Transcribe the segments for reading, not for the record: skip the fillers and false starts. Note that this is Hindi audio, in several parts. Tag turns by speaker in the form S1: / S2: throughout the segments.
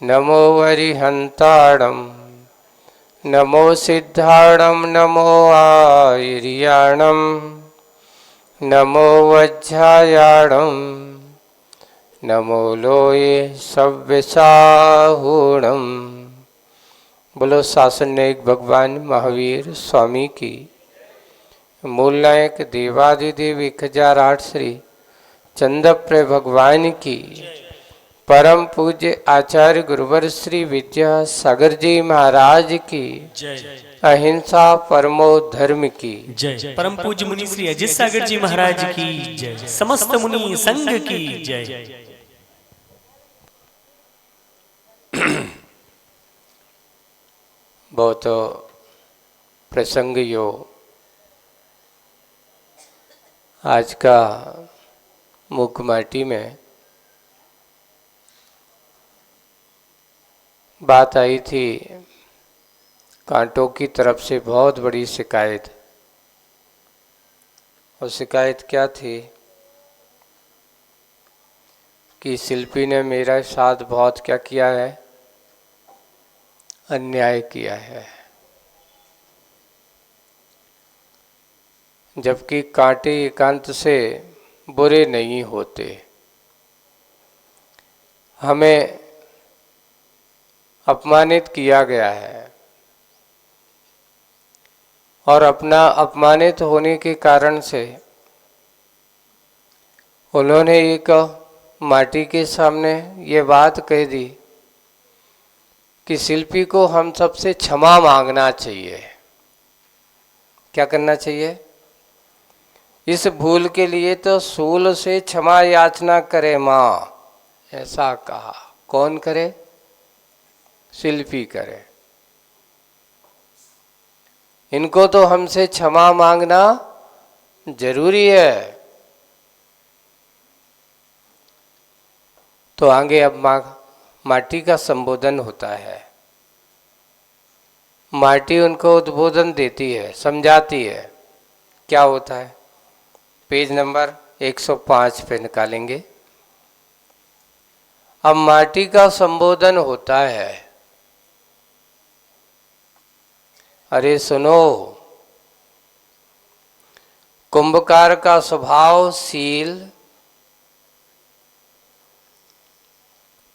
S1: नमो वरिहंताणं नमो सिद्धाणं नमो आयर्याणं नमो वज्रायाणं नमो लोये सव्यसाहूणं। बोलो शासननायक भगवान महावीर स्वामी की, मूल नायक देवादिदेव 1008 श्री चंद्रप्रिय भगवान की, परम पूज्य आचार्य गुरुवर श्री विद्यासागर जी महाराज की, अहिंसा परमो धर्म की
S2: जय। परम पूज्य मुनि श्री अजित सागर जी महाराज की जय। समस्त मुनि संघ की जय।
S1: बहुत प्रसंग यो आज का मुख माटी में बात आई थी। कांटों की तरफ से बहुत बड़ी शिकायत, और शिकायत क्या थी कि शिल्पी ने मेरे साथ बहुत क्या किया है, अन्याय किया है। जबकि कांटे एकांत से बुरे नहीं होते। हमें अपमानित किया गया है और अपना अपमानित होने के कारण से उन्होंने एक माटी के सामने ये बात कह दी कि शिल्पी को हम सबसे क्षमा मांगना चाहिए। क्या करना चाहिए? इस भूल के लिए तो सूल से क्षमा याचना करे माँ, ऐसा कहा। कौन करे? शिल्पी करे। इनको तो हमसे क्षमा मांगना जरूरी है। तो आगे अब माटी का संबोधन होता है। माटी उनको उद्बोधन देती है, समझाती है। क्या होता है? पेज नंबर 105 पे निकालेंगे। अब माटी का संबोधन होता है। अरे सुनो, कुंभकार का स्वभाव शील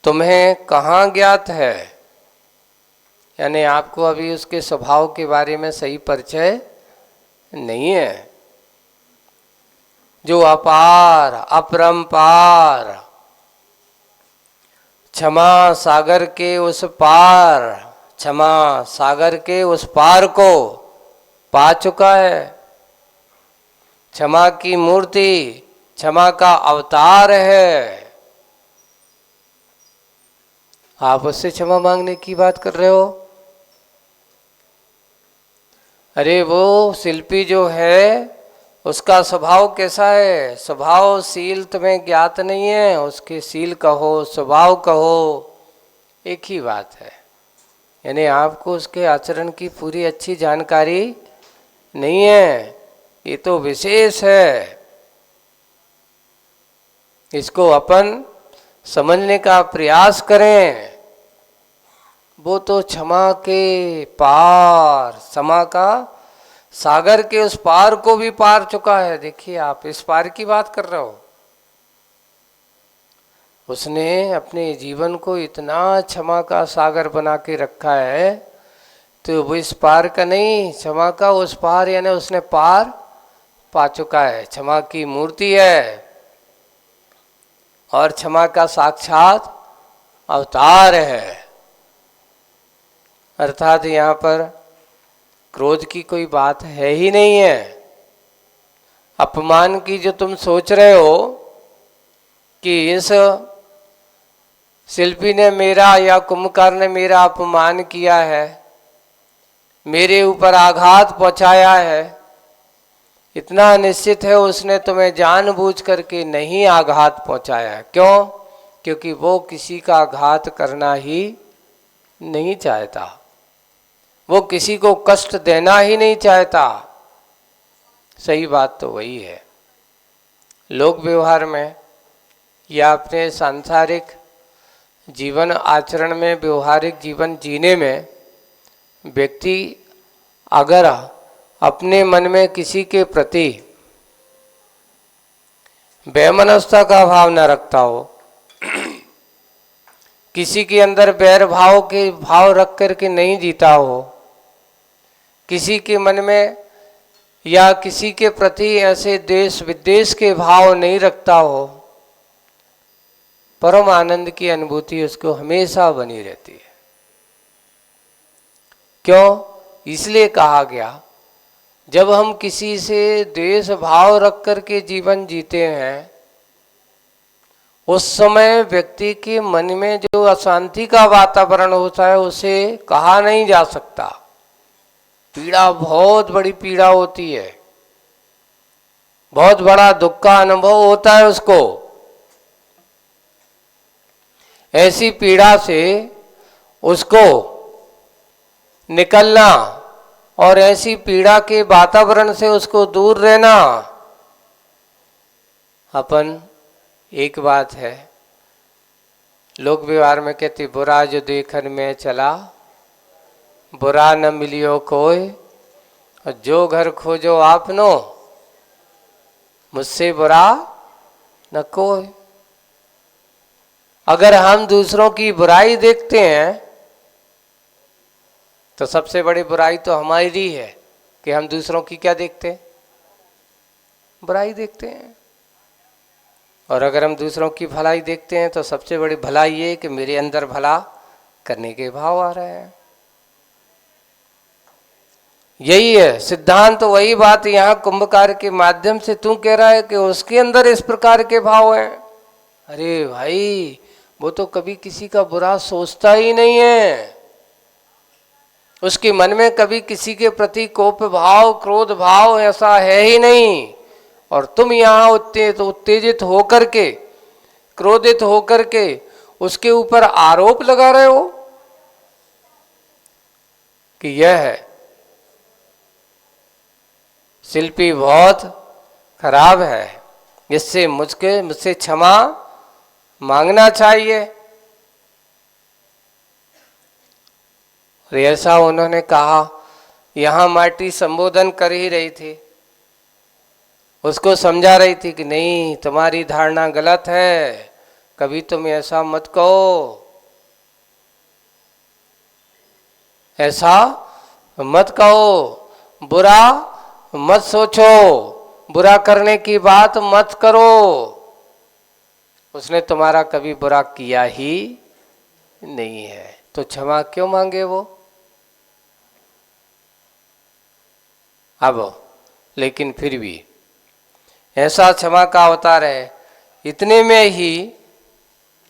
S1: तुम्हें कहाँ ज्ञात है? यानी आपको अभी उसके स्वभाव के बारे में सही परिचय नहीं है। जो अपार अपरंपार, क्षमा सागर के उस पार, क्षमा सागर के उस पार को पा चुका है। क्षमा की मूर्ति, क्षमा का अवतार है। आप उससे क्षमा मांगने की बात कर रहे हो? अरे वो शिल्पी जो है उसका स्वभाव कैसा है? स्वभावशील तुम्हें ज्ञात नहीं है। उसके शील कहो, स्वभाव कहो, एक ही बात है। यानी आपको उसके आचरण की पूरी अच्छी जानकारी नहीं है। ये तो विशेष है। इसको अपन समझने का प्रयास करें। वो तो क्षमा के पार, क्षमा का सागर के उस पार को भी पार चुका है। देखिए, आप इस पार की बात कर रहे हो। उसने अपने जीवन को इतना क्षमा का सागर बना के रखा है, तो वो इस पार का नहीं, क्षमा का उस पार, यानी उसने पार पा चुका है। क्षमा की मूर्ति है और क्षमा का साक्षात अवतार है। अर्थात यहाँ पर क्रोध की कोई बात है ही नहीं है। अपमान की जो तुम सोच रहे हो कि इस शिल्पी ने मेरा या कुंभकार ने मेरा अपमान किया है, मेरे ऊपर आघात पहुंचाया है, इतना निश्चित है उसने तुम्हें जानबूझ करके नहीं आघात पहुंचाया है। क्यों? क्योंकि वो किसी का आघात करना ही नहीं चाहता। वो किसी को कष्ट देना ही नहीं चाहता। सही बात तो वही है। लोक व्यवहार में या अपने सांसारिक जीवन आचरण में, व्यवहारिक जीवन जीने में व्यक्ति अगर अपने मन में किसी के प्रति वैमनस्यता का भाव न रखता हो, किसी के अंदर बैर भाव के भाव रख करके नहीं जीता हो, किसी के मन में या किसी के प्रति ऐसे देश विदेश के भाव नहीं रखता हो, परम आनंद की अनुभूति उसको हमेशा बनी रहती है। क्यों? इसलिए कहा गया, जब हम किसी से द्वेष भाव रख करके जीवन जीते हैं, उस समय व्यक्ति के मन में जो अशांति का वातावरण होता है उसे कहा नहीं जा सकता। पीड़ा, बहुत बड़ी पीड़ा होती है, बहुत बड़ा दुख का अनुभव होता है उसको। ऐसी पीड़ा से उसको निकलना और ऐसी पीड़ा के वातावरण से उसको दूर रहना अपन एक बात है। लोक व्यवहार में कहते, बुरा जो देखन में चला बुरा न मिलियो कोई, और जो घर खोजो आपनो मुझसे बुरा न कोई। अगर हम दूसरों की बुराई देखते हैं तो सबसे बड़ी बुराई तो हमारी है कि हम दूसरों की क्या देखते हैं? बुराई देखते हैं। और अगर हम दूसरों की भलाई देखते हैं तो सबसे बड़ी भलाई ये कि मेरे अंदर भला करने के भाव आ रहे हैं। यही है सिद्धांत। तो वही बात यहाँ कुंभकार के माध्यम से तू कह रहा है कि उसके अंदर इस प्रकार के भाव हैं। अरे भाई, वो तो कभी किसी का बुरा सोचता ही नहीं है, उसके मन में कभी किसी के प्रति कोप भाव, क्रोध भाव ऐसा है ही नहीं। और तुम यहाँ उत्तेजित होकर के, क्रोधित होकर के उसके ऊपर आरोप लगा रहे हो कि यह है शिल्पी बहुत खराब है, इससे मुझसे क्षमा मांगना चाहिए। और ऐसा उन्होंने कहा। यहाँ माटी संबोधन कर ही रही थी, उसको समझा रही थी कि नहीं, तुम्हारी धारणा गलत है, कभी तुम ऐसा मत कहो, ऐसा मत कहो, बुरा मत सोचो, बुरा करने की बात मत करो। उसने तुम्हारा कभी बुरा किया ही नहीं है, तो क्षमा क्यों मांगे वो? अब लेकिन फिर भी ऐसा क्षमा का अवतार है। इतने में ही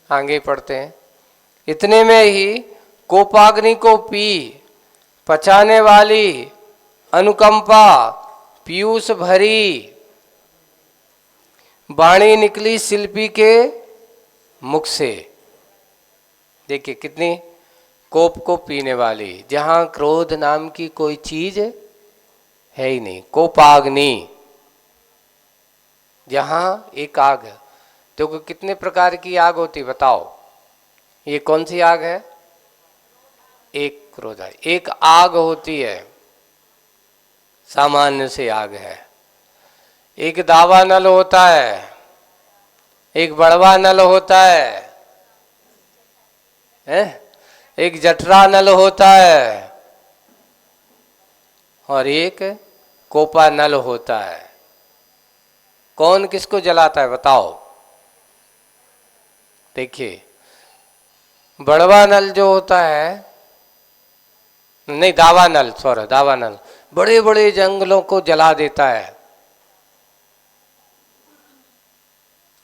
S1: आगे पढ़ते हैं, इतने में ही कोपाग्नि को पी पचाने वाली अनुकंपा पीयूष भरी वाणी निकली शिल्पी के मुख से। देखिए कितनी कोप को पीने वाली, जहां क्रोध नाम की कोई चीज है ही नहीं। कोपाग्नि, जहां एक आग है। तो कितने प्रकार की आग होती बताओ? ये कौन सी आग है? एक क्रोध है। एक आग होती है, सामान्य से आग है। एक दावा नल होता है, एक बड़वा नल होता है, एक जठरा नल होता है, और एक कोपा नल होता है। कौन किसको जलाता है बताओ? देखिए, बड़वा नल जो होता है, नहीं दावा नल, सॉरी दावा नल बड़े बड़े जंगलों को जला देता है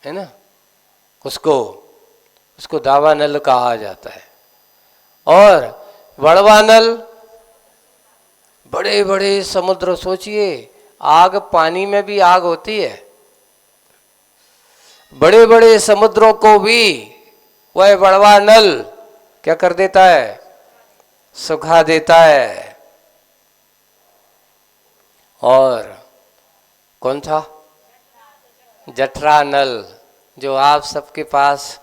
S1: ना, उसको दावा नल कहा जाता है। और बड़वा नल बड़े बड़े समुद्र, सोचिए आग, पानी में भी आग होती है, बड़े बड़े समुद्रों को भी वह बड़वा नल क्या कर देता है? सुखा देता है। और कौन था? जठरा नल, जो आप सबके पास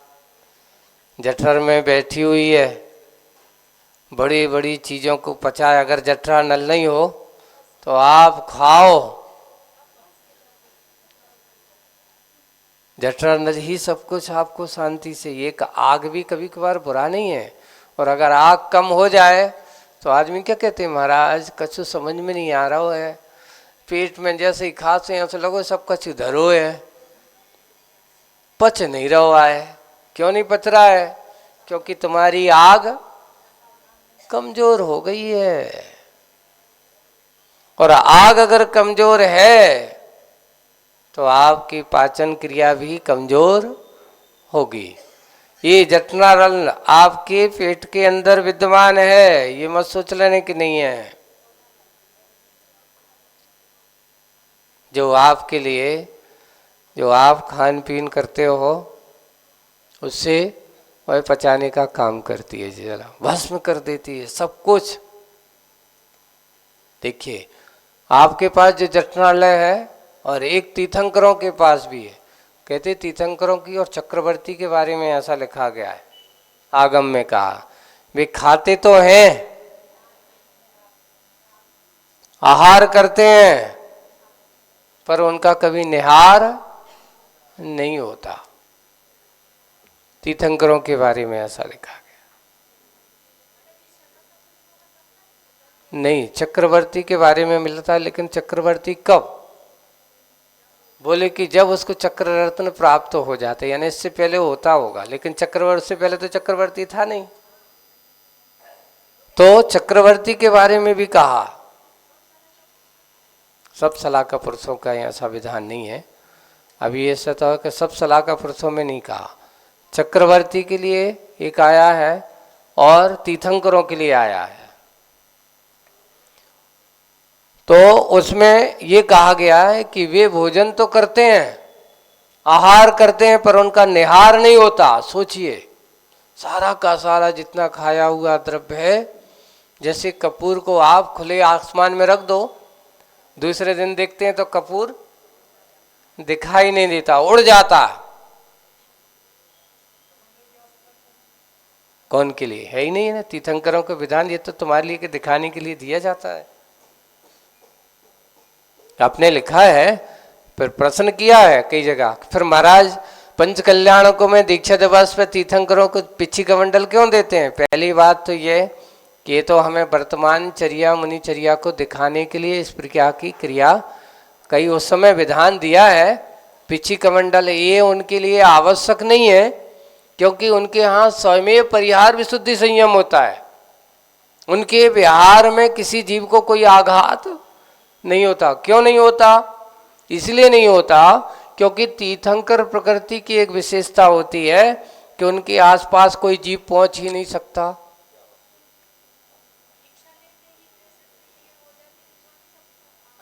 S1: जठर में बैठी हुई है, बड़ी बड़ी चीज़ों को पचाए। अगर जठरा नल नहीं हो तो आप खाओ, जठरा नल ही सब कुछ आपको शांति से। ये आग भी कभी कभार बुरा नहीं है। और अगर आग कम हो जाए तो आदमी क्या कहते हैं, महाराज कछु समझ में नहीं आ रहा है, पेट में जैसे ही खांसे ऐसे लगो सब कछु धरो है, पच नहीं रहा है। क्यों नहीं पच रहा है? क्योंकि तुम्हारी आग कमजोर हो गई है। और आग अगर कमजोर है तो आपकी पाचन क्रिया भी कमजोर होगी। ये जठरानल आपके पेट के अंदर विद्यमान है, ये मत सोच लेने की नहीं है। जो आपके लिए, जो आप खान पीन करते हो उससे वह पचाने का काम करती है, जरा भस्म कर देती है सब कुछ। देखिए आपके पास जो जठरालय है और एक तीर्थंकरों के पास भी है। कहते तीर्थंकरों की और चक्रवर्ती के बारे में ऐसा लिखा गया है, आगम में कहा, वे खाते तो हैं, आहार करते हैं, पर उनका कभी निहार नहीं होता। तीर्थंकरों के बारे में ऐसा लिखा गया। नहीं, चक्रवर्ती के बारे में मिलता है, लेकिन चक्रवर्ती कब? बोले कि जब उसको चक्र रत्न प्राप्त हो जाते, यानी इससे पहले होता होगा, लेकिन चक्रवर्ती से पहले तो चक्रवर्ती था नहीं। तो चक्रवर्ती के बारे में भी कहा। सब सलाहका पुरुषों का ऐसा विधान नहीं है। अभी ऐसा तो कि सब सलाहका पुरुषों में नहीं कहा, चक्रवर्ती के लिए एक आया है और तीर्थंकरों के लिए आया है। तो उसमें ये कहा गया है कि वे भोजन तो करते हैं, आहार करते हैं, पर उनका निहार नहीं होता। सोचिए, सारा का सारा जितना खाया हुआ द्रव्य है, जैसे कपूर को आप खुले आसमान में रख दो, दूसरे दिन देखते हैं तो कपूर दिखाई नहीं देता, उड़ जाता। कौन के लिए? है ही नहीं है ना। तीर्थंकरों का विधान ये तो तुम्हारे लिए कि दिखाने के लिए दिया जाता है। आपने लिखा है, फिर प्रश्न किया है कई जगह, फिर महाराज पंच कल्याणों को में दीक्षा दिवस पे तीर्थंकरों को पिछी कमंडल क्यों देते हैं? पहली बात तो ये कि ये तो हमें वर्तमान चर्या मुनिचर्या को दिखाने के लिए इस प्रकार की क्रिया कई उस समय विधान दिया है। पिछी कमंडल ये उनके लिए आवश्यक नहीं है, क्योंकि उनके यहाँ स्वयं परिहार विशुद्धि संयम होता है। उनके विहार में किसी जीव को कोई आघात नहीं होता। क्यों नहीं होता? इसलिए नहीं होता क्योंकि तीर्थंकर प्रकृति की एक विशेषता होती है कि उनके आसपास कोई जीव पहुंच ही नहीं सकता।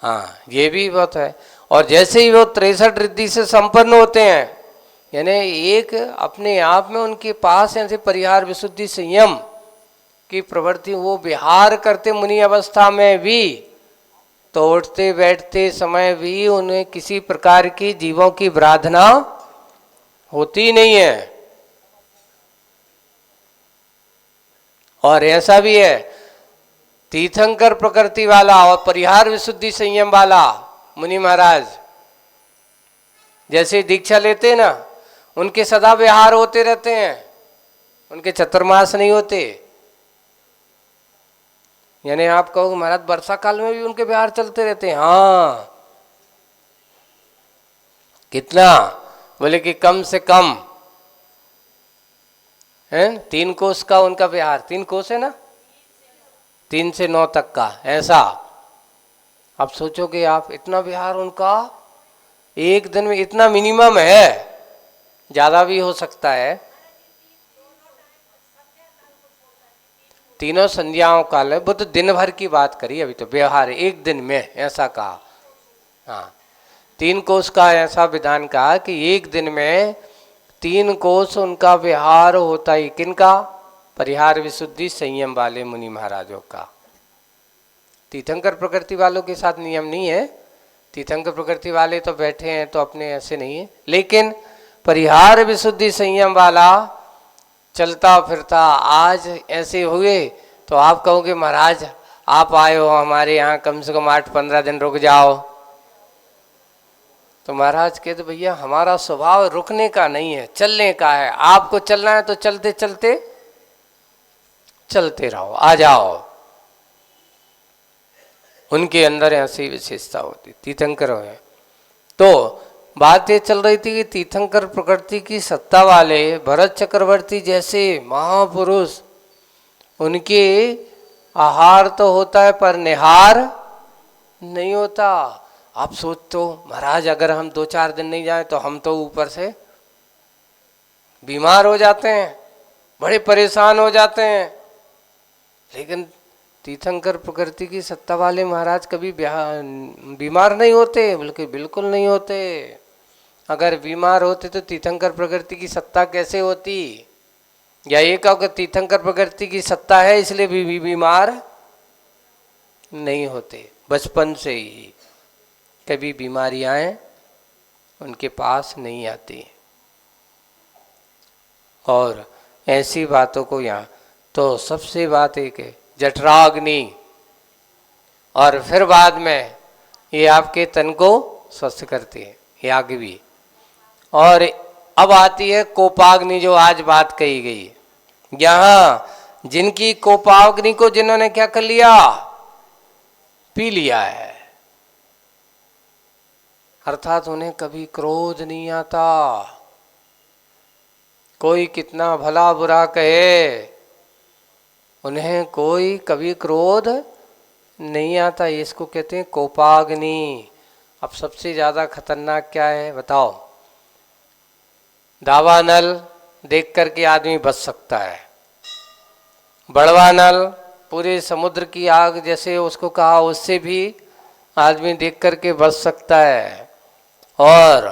S1: हाँ, ये भी बात है। और जैसे ही वो 63 रिद्धि से संपन्न होते हैं, यानी एक अपने आप में उनके पास ऐसे परिहार विशुद्धि संयम की प्रवृत्ति, वो विहार करते मुनि अवस्था में भी, तो उठते बैठते समय भी उन्हें किसी प्रकार की जीवों की आराधना होती नहीं है। और ऐसा भी है, तीर्थंकर प्रकृति वाला और परिहार विशुद्धि संयम वाला मुनि महाराज जैसे दीक्षा लेते ना, उनके सदा विहार होते रहते हैं, उनके चतुर्मास नहीं होते। यानी आप कहो महाराज वर्षा काल में भी उनके विहार चलते रहते हैं। हाँ, कितना? बोले कि कम से कम है 3 कोस का उनका विहार। 3 कोस है ना, 3 से 9 तक का, ऐसा। अब सोचोगे आप, इतना विहार उनका एक दिन में, इतना मिनिमम है, ज्यादा भी हो सकता है। तीनों संध्याओं काल है, वो तो दिन भर की बात करी, अभी तो व्यवहार एक दिन में ऐसा कहा। हाँ, 3 कोस का ऐसा विधान कहा कि एक दिन में 3 कोस उनका विहार होता ही। किनका? परिहार विशुद्धि संयम वाले मुनि महाराजों का। तीर्थंकर प्रकृति वालों के साथ नियम नहीं है। तीर्थंकर प्रकृति वाले तो बैठे हैं तो अपने ऐसे नहीं है, लेकिन परिहार विशुद्धि संयम वाला चलता फिरता आज ऐसे हुए तो आप कहोगे महाराज आप आए हो हमारे यहाँ, कम से कम 8-15 दिन रुक जाओ। तो महाराज कहते भैया हमारा स्वभाव रुकने का नहीं है, चलने का है। आपको चलना है तो चलते चलते चलते रहो, आ जाओ। उनके अंदर ऐसी विशेषता होती। तीर्थंकर है तो बात ये चल रही थी कि तीर्थंकर प्रकृति की सत्ता वाले भरत चक्रवर्ती जैसे महापुरुष, उनके आहार तो होता है पर निहार नहीं होता। आप सोचते हो महाराज अगर हम 2-4 दिन नहीं जाए तो हम तो ऊपर से बीमार हो जाते हैं, बड़े परेशान हो जाते हैं। लेकिन तीर्थंकर प्रकृति की सत्ता वाले महाराज कभी बीमार नहीं होते, बल्कि बिल्कुल नहीं होते। अगर बीमार होते तो तीर्थंकर प्रकृति की सत्ता कैसे होती? या ये कहो कि तीर्थंकर प्रकृति की सत्ता है इसलिए भी बीमार नहीं होते। बचपन से ही कभी बीमारियां उनके पास नहीं आती। और ऐसी बातों को यहाँ तो सबसे बात एक है जठराग्नि, और फिर बाद में ये आपके तन को स्वस्थ करती है ये आग भी। और अब आती है कोपाग्नि जो आज बात कही गई। यहाँ जिनकी कोपाग्नि को जिन्होंने क्या कर लिया, पी लिया है, अर्थात उन्हें कभी क्रोध नहीं आता। कोई कितना भला बुरा कहे उन्हें कोई कभी क्रोध नहीं आता। इसको कहते हैं कोपाग्नि। अब सबसे ज्यादा खतरनाक क्या है बताओ? दावानल देख करके आदमी बच सकता है, बड़वानल पूरे समुद्र की आग जैसे उसको कहा उससे भी आदमी देख करके बच सकता है। और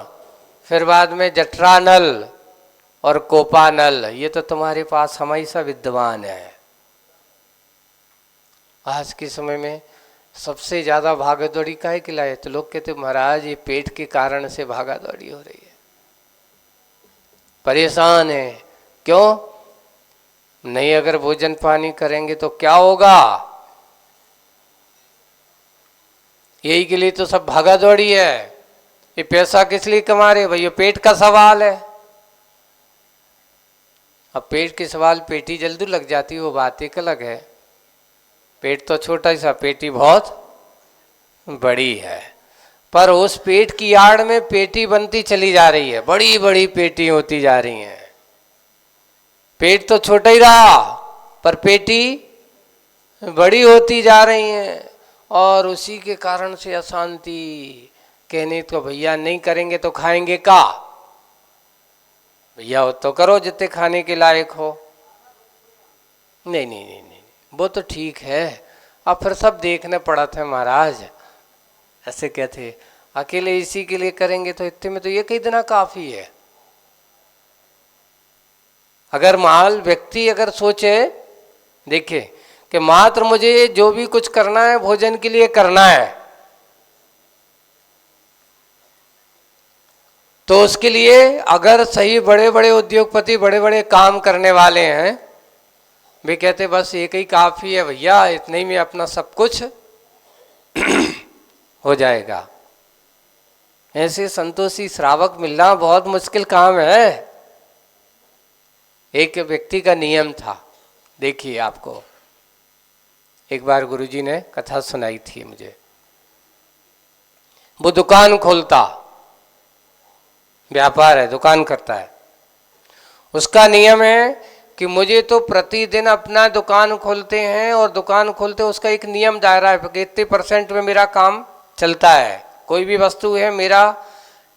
S1: फिर बाद में जठरानल और कोपानल, ये तो तुम्हारे पास हमेशा विद्यमान है। आज के समय में सबसे ज्यादा भागदौड़ी काहे के लाए? तो लोग कहते महाराज ये पेट के कारण से भागादौड़ी हो रही है, परेशान है। क्यों नहीं? अगर भोजन पानी करेंगे तो क्या होगा? यही के लिए तो सब भागादौड़ी है। ये पैसा किस लिए कमा रहे भाई? ये पेट का सवाल है। अब पेट के सवाल पेटी जल्दी लग जाती है वो बात एक अलग है। पेट तो छोटा सा, पेटी बहुत बड़ी है। पर उस पेट की आड़ में पेटी बनती चली जा रही है, बड़ी बड़ी पेटी होती जा रही हैं। पेट तो छोटा ही रहा पर पेटी बड़ी होती जा रही है। और उसी के कारण से अशांति। कहने तो भैया नहीं करेंगे तो खाएंगे का? भैया हो तो करो जितने खाने के लायक हो। नहीं नहीं नहीं नहीं, वो तो ठीक है। अब फिर सब देखने पड़ा था महाराज, ऐसे कहते अकेले इसी के लिए करेंगे तो इतने में तो ये कई दिन काफी है। अगर माल व्यक्ति अगर सोचे देखे कि मात्र मुझे जो भी कुछ करना है भोजन के लिए करना है, तो उसके लिए अगर सही बड़े बड़े उद्योगपति बड़े बड़े काम करने वाले हैं, वे कहते बस एक ही काफी है भैया, इतने ही में अपना सब कुछ हो जाएगा। ऐसे संतोषी श्रावक मिलना बहुत मुश्किल काम है। एक व्यक्ति का नियम था, देखिए आपको एक बार गुरुजी ने कथा सुनाई थी मुझे। वो दुकान खोलता, व्यापार है, दुकान करता है। उसका नियम है कि मुझे तो प्रतिदिन अपना दुकान खोलते हैं और दुकान खोलते उसका एक नियम दायरा है कि इतने % में मेरा काम चलता है। कोई भी वस्तु है मेरा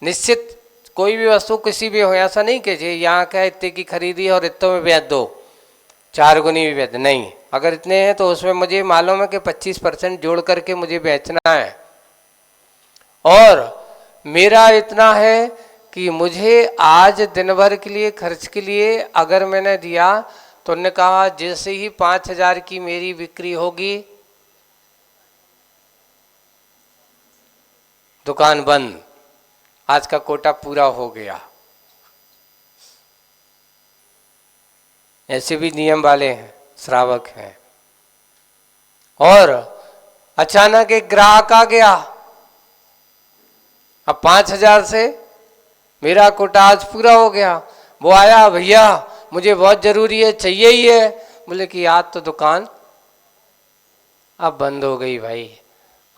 S1: निश्चित, कोई भी वस्तु किसी भी हो, ऐसा नहीं कि जी यहाँ क्या इतने की खरीदी और इतने में बेच दो, 4 गुनी भी बेच, नहीं। अगर इतने हैं तो उसमें मुझे मालूम है कि 25% जोड़ करके मुझे बेचना है। और मेरा इतना है कि मुझे आज दिन भर के लिए खर्च के लिए अगर मैंने दिया तो उन्होंने कहा जैसे ही 5,000 की मेरी बिक्री होगी दुकान बंद, आज का कोटा पूरा हो गया। ऐसे भी नियम वाले हैं, श्रावक हैं। और अचानक एक ग्राहक आ गया, अब 5,000 से मेरा कोटा आज पूरा हो गया। वो आया, भैया मुझे बहुत जरूरी है, चाहिए ही है। बोले कि आज तो दुकान अब बंद हो गई भाई,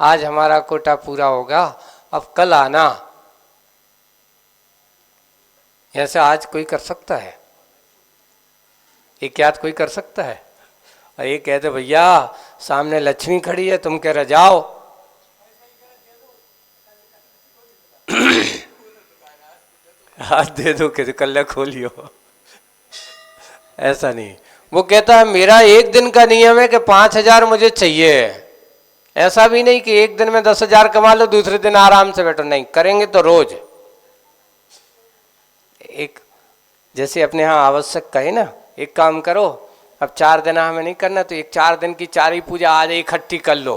S1: आज हमारा कोटा पूरा होगा, अब कल आना। ऐसा आज कोई कर सकता है? एक याद कोई कर सकता है? और ये कहते भैया सामने लक्ष्मी खड़ी है, तुम कह रहे जाओ। हाथ दे दो कि कल खोलियो। ऐसा नहीं, वो कहता है मेरा एक दिन का नियम है कि 5,000 मुझे चाहिए। ऐसा भी नहीं कि एक दिन में 10,000 कमा लो, दूसरे दिन आराम से बैठो, नहीं, करेंगे तो रोज। एक जैसे अपने यहाँ आवश्यक कहे ना, एक काम करो, अब 4 दिन हमें नहीं करना, तो एक 4 दिन की 4 ही पूजा आज इकट्ठी कर लो,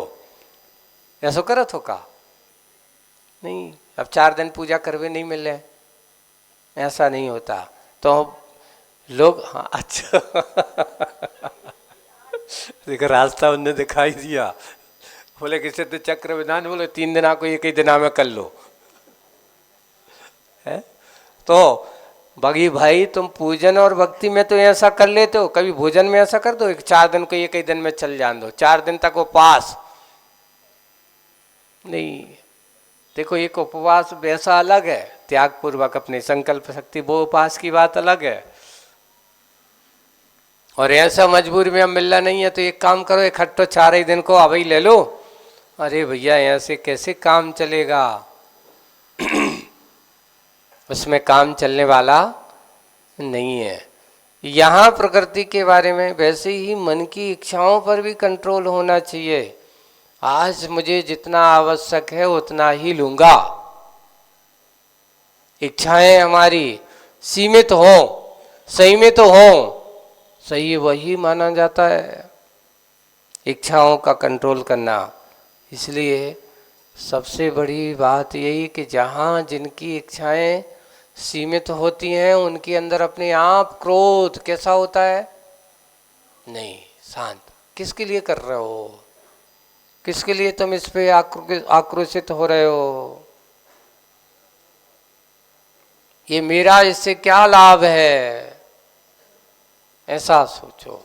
S1: ऐसा करो तो का नहीं। अब 4 दिन पूजा करवे नहीं मिल रहे, ऐसा नहीं होता। तो लोग, हाँ, अच्छा देखो रास्ता उनने दिखाई दिया। बोले कि सिद्ध चक्र विधान, बोले 3 दिन को एक ही दिन में कर लो है। तो बाकी भाई तुम पूजन और भक्ति में तो ऐसा कर लेते हो, कभी भोजन में ऐसा कर दो, 4 दिन को एक ही दिन में चल जान दो, 4 दिन तक उपवास नहीं। देखो एक उपवास वैसा अलग है, त्याग पूर्वक अपनी संकल्प शक्ति, वो उपवास की बात अलग है। और ऐसा मजबूरी में अब मिलना नहीं है तो एक काम करो, इकट्ठो 4 ही दिन को अभी ले लो। अरे भैया ऐसे कैसे काम चलेगा? उसमें काम चलने वाला नहीं है। यहाँ प्रकृति के बारे में, वैसे ही मन की इच्छाओं पर भी कंट्रोल होना चाहिए। आज मुझे जितना आवश्यक है उतना ही लूंगा। इच्छाएं हमारी सीमित हो, संयमित हो, सही वही माना जाता है इच्छाओं का कंट्रोल करना। इसलिए सबसे बड़ी बात यही कि जहाँ जिनकी इच्छाएं सीमित होती हैं उनके अंदर अपने आप क्रोध कैसा होता है? नहीं, शांत। किसके लिए कर रहे हो? किसके लिए तुम इस पे आक्रोशित हो रहे हो? ये मेरा इससे क्या लाभ है? ऐसा सोचो।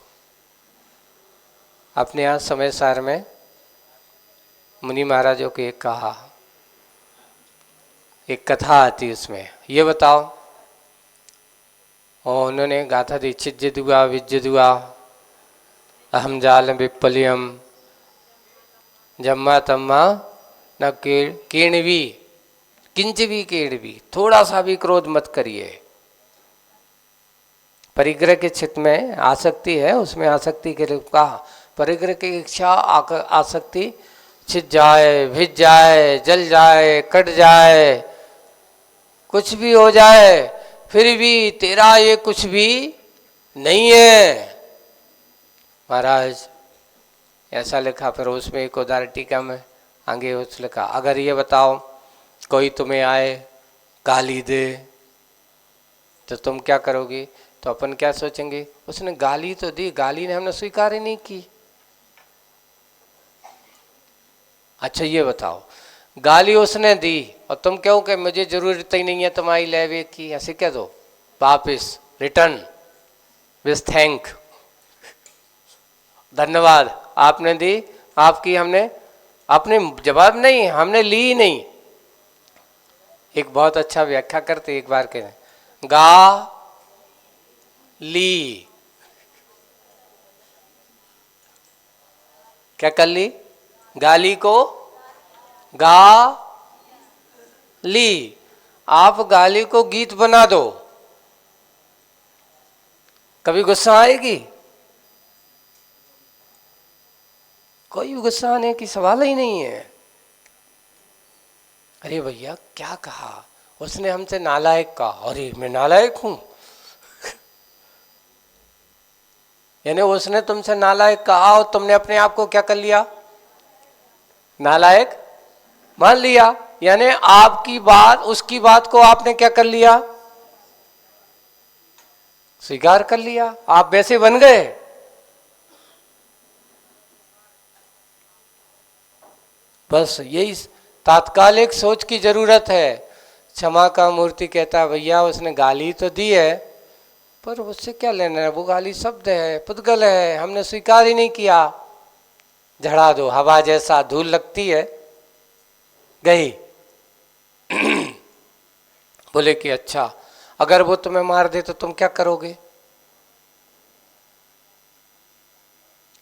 S1: अपने यहाँ समय सार में मुनि महाराजों को एक कहा, एक कथा आती उसमें, ये बताओ। और उन्होंने गाथा दी, चिज्जदुआ विज्जदुआ अहम जाल विप्पलियम जम्मा तम्मा न केणवी किंच भी केणवी। थोड़ा सा भी क्रोध मत करिए। परिग्रह के चित्त में आसक्ति है, उसमें आसक्ति के रूप का परिग्रह की इच्छा आसक्ति छिद जाए, भिज जाए, जल जाए, कट जाए, कुछ भी हो जाए, फिर भी तेरा ये कुछ भी नहीं है। महाराज ऐसा लिखा। फिर उसमें एक उदाहरण टीका में आगे उस लिखा, अगर ये बताओ कोई तुम्हें आए गाली दे तो तुम क्या करोगे? तो अपन क्या सोचेंगे, उसने गाली तो दी, गाली ने हमने स्वीकार ही नहीं की। अच्छा ये बताओ, गाली उसने दी और तुम कहो कि मुझे जरूरत ही नहीं है तुम्हारी लेवे की, ऐसे कह दो, वापिस रिटर्न विथ थैंक, धन्यवाद आपने दी, आपकी हमने अपने जवाब नहीं, हमने ली ही नहीं। एक बहुत अच्छा व्याख्या करते, एक बार कहते गा ली, क्या कर ली? गाली को गा ली। आप गाली को गीत बना दो, कभी गुस्सा आएगी? कोई गुस्सा आने की सवाल ही नहीं है। अरे भैया क्या कहा उसने हमसे? नालायक कहा। अरे मैं नालायक हूं? यानी उसने तुमसे नालायक कहा और तुमने अपने आप को क्या कर लिया? नालायक मान लिया। यानी आपकी बात, उसकी बात को आपने क्या कर लिया? स्वीकार कर लिया, आप वैसे बन गए। बस यही तात्कालिक सोच की जरूरत है। क्षमा का मूर्ति कहता है भैया उसने गाली तो दी है, पर उससे क्या लेना है, वो गाली शब्द है, पुद्गल है, हमने स्वीकार ही नहीं किया। झड़ा दो, हवा जैसा धूल लगती है, गई। बोले कि अच्छा, अगर वो तुम्हें मार दे तो तुम क्या करोगे?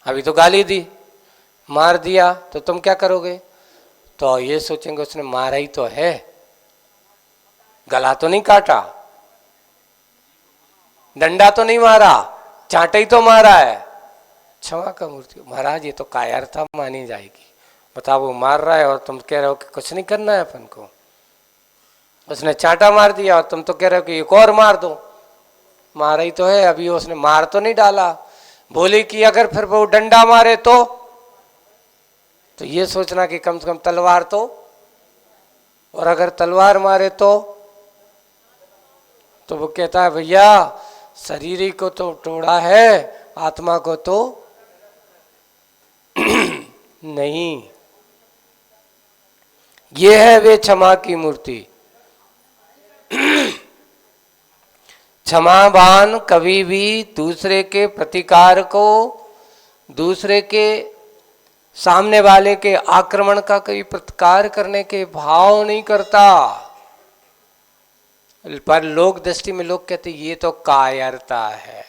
S1: अभी तो गाली दी, मार दिया तो तुम क्या करोगे? तो ये सोचेंगे उसने मारा ही तो है, गला तो नहीं काटा, डंडा तो नहीं मारा, चांटा ही तो मारा है। क्षमा का मूर्ति, महाराज ये तो कायरता मानी जाएगी। बताओ, वो मार रहा है और तुम कह रहे हो कि कुछ नहीं करना है अपन को। उसने चांटा मार दिया और तुम तो कह रहे हो कि एक और मार दो। मारा ही तो है, अभी उसने मार तो नहीं डाला। बोले कि अगर फिर वो डंडा मारे तो ये सोचना कि कम से कम तलवार तो, और अगर तलवार मारे तो वो कहता है भैया शरीर ही को तो तोड़ा है, आत्मा को तो नहीं। ये है वे क्षमा की मूर्ति। क्षमावान कभी भी दूसरे के प्रतिकार को, दूसरे के सामने वाले के आक्रमण का कभी प्रतिकार करने के भाव नहीं करता। पर लोक दृष्टि में लोग कहते ये तो कायरता है।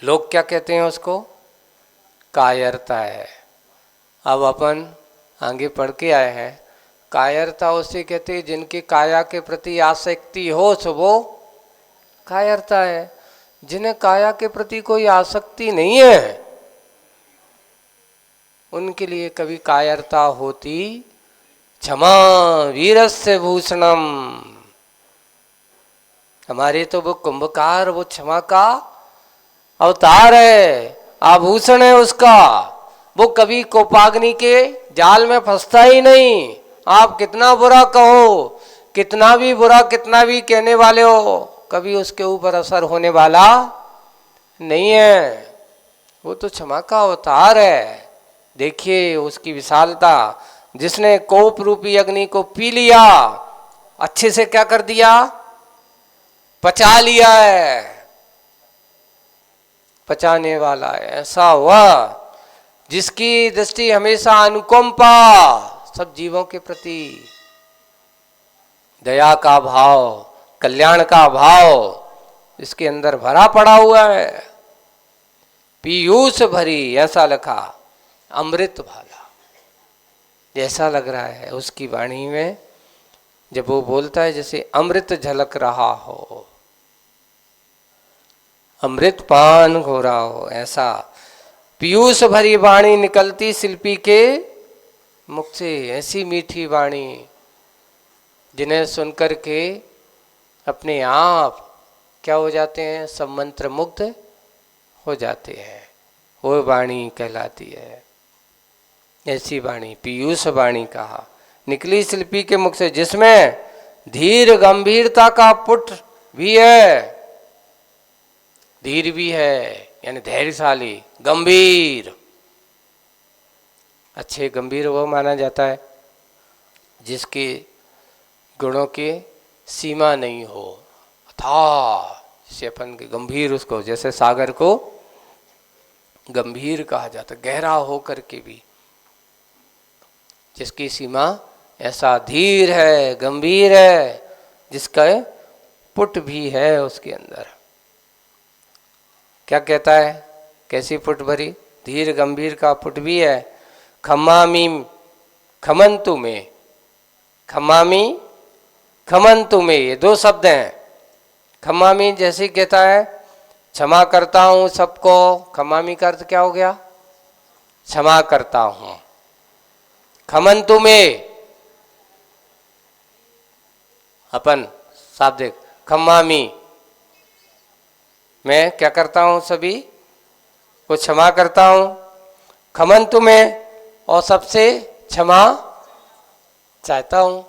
S1: लोग क्या कहते हैं उसको? कायरता है। अब अपन आगे पढ़ के आए हैं, कायरता उसे कहते हैं जिनकी काया के प्रति आसक्ति हो, सो वो कायरता है। जिन्हें काया के प्रति कोई आसक्ति नहीं है उनके लिए कभी कायरता होती। क्षमा वीरस्य भूषणम। हमारे तो वो कुंभकार, वो क्षमा का अवतार है, आभूषण है उसका। वो कभी कोपाग्नि के जाल में फंसता ही नहीं। आप कितना बुरा कहो, कितना भी बुरा, कितना भी कहने वाले हो, कभी उसके ऊपर असर होने वाला नहीं है। वो तो क्षमा का अवतार है। देखिए उसकी विशालता। जिसने कोप रूपी अग्नि को पी लिया, अच्छे से क्या कर दिया? पचा लिया है, पचाने वाला है। ऐसा हुआ जिसकी दृष्टि हमेशा अनुकंपा, सब जीवों के प्रति दया का भाव, कल्याण का भाव इसके अंदर भरा पड़ा हुआ है। पीयूष भरी, ऐसा लिखा, अमृत भाला जैसा लग रहा है उसकी वाणी में। जब वो बोलता है जैसे अमृत झलक रहा हो, अमृत पान हो रहा हो, ऐसा पीयूष भरी वाणी निकलती शिल्पी के मुख से। ऐसी मीठी वाणी जिन्हें सुनकर के अपने आप क्या हो जाते हैं? सब मंत्र मुग्ध हो जाते हैं। वो वाणी कहलाती है। ऐसी वाणी पीयूष वाणी कहा, निकली शिल्पी के मुख से, जिसमें धीर गंभीरता का पुट भी है। धीर भी है यानी धैर्यशाली, गंभीर। अच्छे गंभीर वो माना जाता है जिसके गुणों की सीमा नहीं हो। अथाह से अपन के गंभीर, उसको जैसे सागर को गंभीर कहा जाता, गहरा हो करके भी, जिसकी सीमा ऐसा धीर है, गंभीर है, जिसका पुट भी है उसके अंदर। क्या कहता है? कैसी पुट भरी? धीर गंभीर का पुट भी है। खमामी खमंतु में, खमामी खमंतु में, ये दो शब्द हैं। खमामी जैसे कहता है क्षमा करता हूं सबको, खमामी का अर्थ क्या हो गया? क्षमा करता हूं। खमंतु में अपन शाब्दिक, खमामी मैं क्या करता हूं? सभी को क्षमा करता हूं। खमंतु में, और सबसे क्षमा चाहता हूं।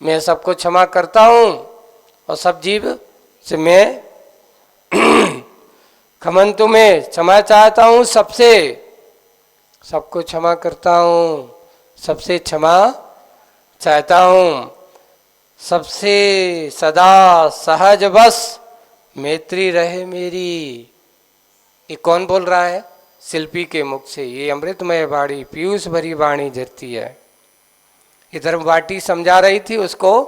S1: मैं सबको क्षमा करता हूं और सब जीव से मैं खमन तुम्हें क्षमा चाहता हूँ, सबसे सबको क्षमा करता हूँ, सबसे क्षमा चाहता हूँ, सबसे सदा सहज बस मैत्री रहे मेरी। ये कौन बोल रहा है? शिल्पी के मुख से। ये अमृतमय वाणी, पीयूष भरी वाणी झरती है। इधर वाटी समझा रही थी उसको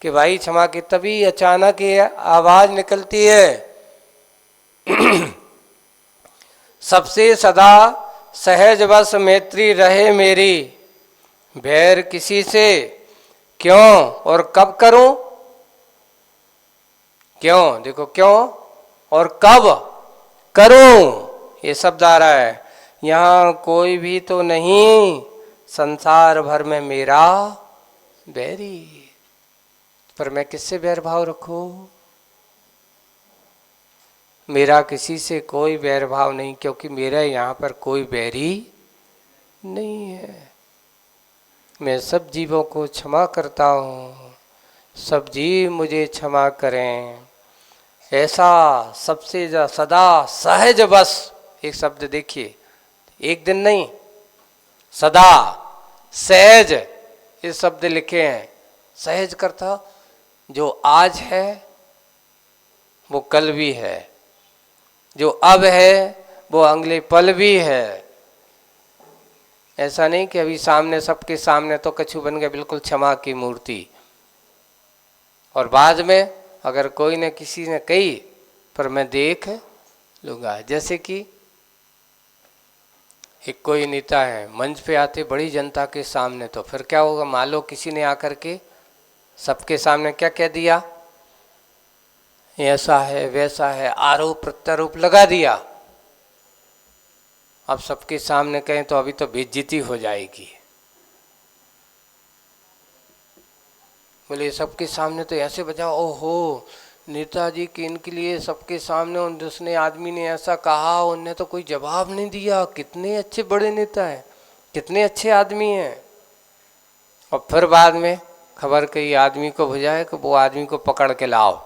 S1: कि भाई क्षमा की, तभी अचानक ये आवाज निकलती है सबसे सदा सहज बस मैत्री रहे मेरी, बैर किसी से क्यों और कब करूं? क्यों, देखो, क्यों और कब करूं, ये शब्द आ रहा है। यहां कोई भी तो नहीं संसार भर में मेरा बैरी, पर मैं किससे बैर भाव रखूं? मेरा किसी से कोई बैर भाव नहीं, क्योंकि मेरा यहाँ पर कोई बैरी नहीं है। मैं सब जीवों को क्षमा करता हूँ, सब जीव मुझे क्षमा करें। ऐसा सबसे सदा सहज बस, एक शब्द देखिए, एक दिन नहीं, सदा सहज ये शब्द लिखे हैं। सहज करता, जो आज है वो कल भी है, जो अब है वो अगले पल भी है। ऐसा नहीं कि अभी सामने, सबके सामने तो कछु बन गया बिल्कुल क्षमा की मूर्ति, और बाद में अगर कोई ने किसी ने कही पर मैं देख लूँगा। जैसे कि एक कोई नेता है, मंच पे आते बड़ी जनता के सामने, तो फिर क्या होगा? मान लो किसी ने आकर के सबके सामने क्या कह दिया, ऐसा है वैसा है, आरोप प्रत्यारोप लगा दिया। अब सबके सामने कहें तो अभी तो बेइज्जती हो जाएगी। बोले सबके सामने तो ऐसे बजाओ, ओहो नेताजी के इनके लिए सबके सामने उसने आदमी ने ऐसा कहा, उनने तो कोई जवाब नहीं दिया। कितने अच्छे बड़े नेता हैं, कितने अच्छे आदमी हैं। और फिर बाद में खबर कही आदमी को भेजाए कि वो आदमी को पकड़ के लाओ।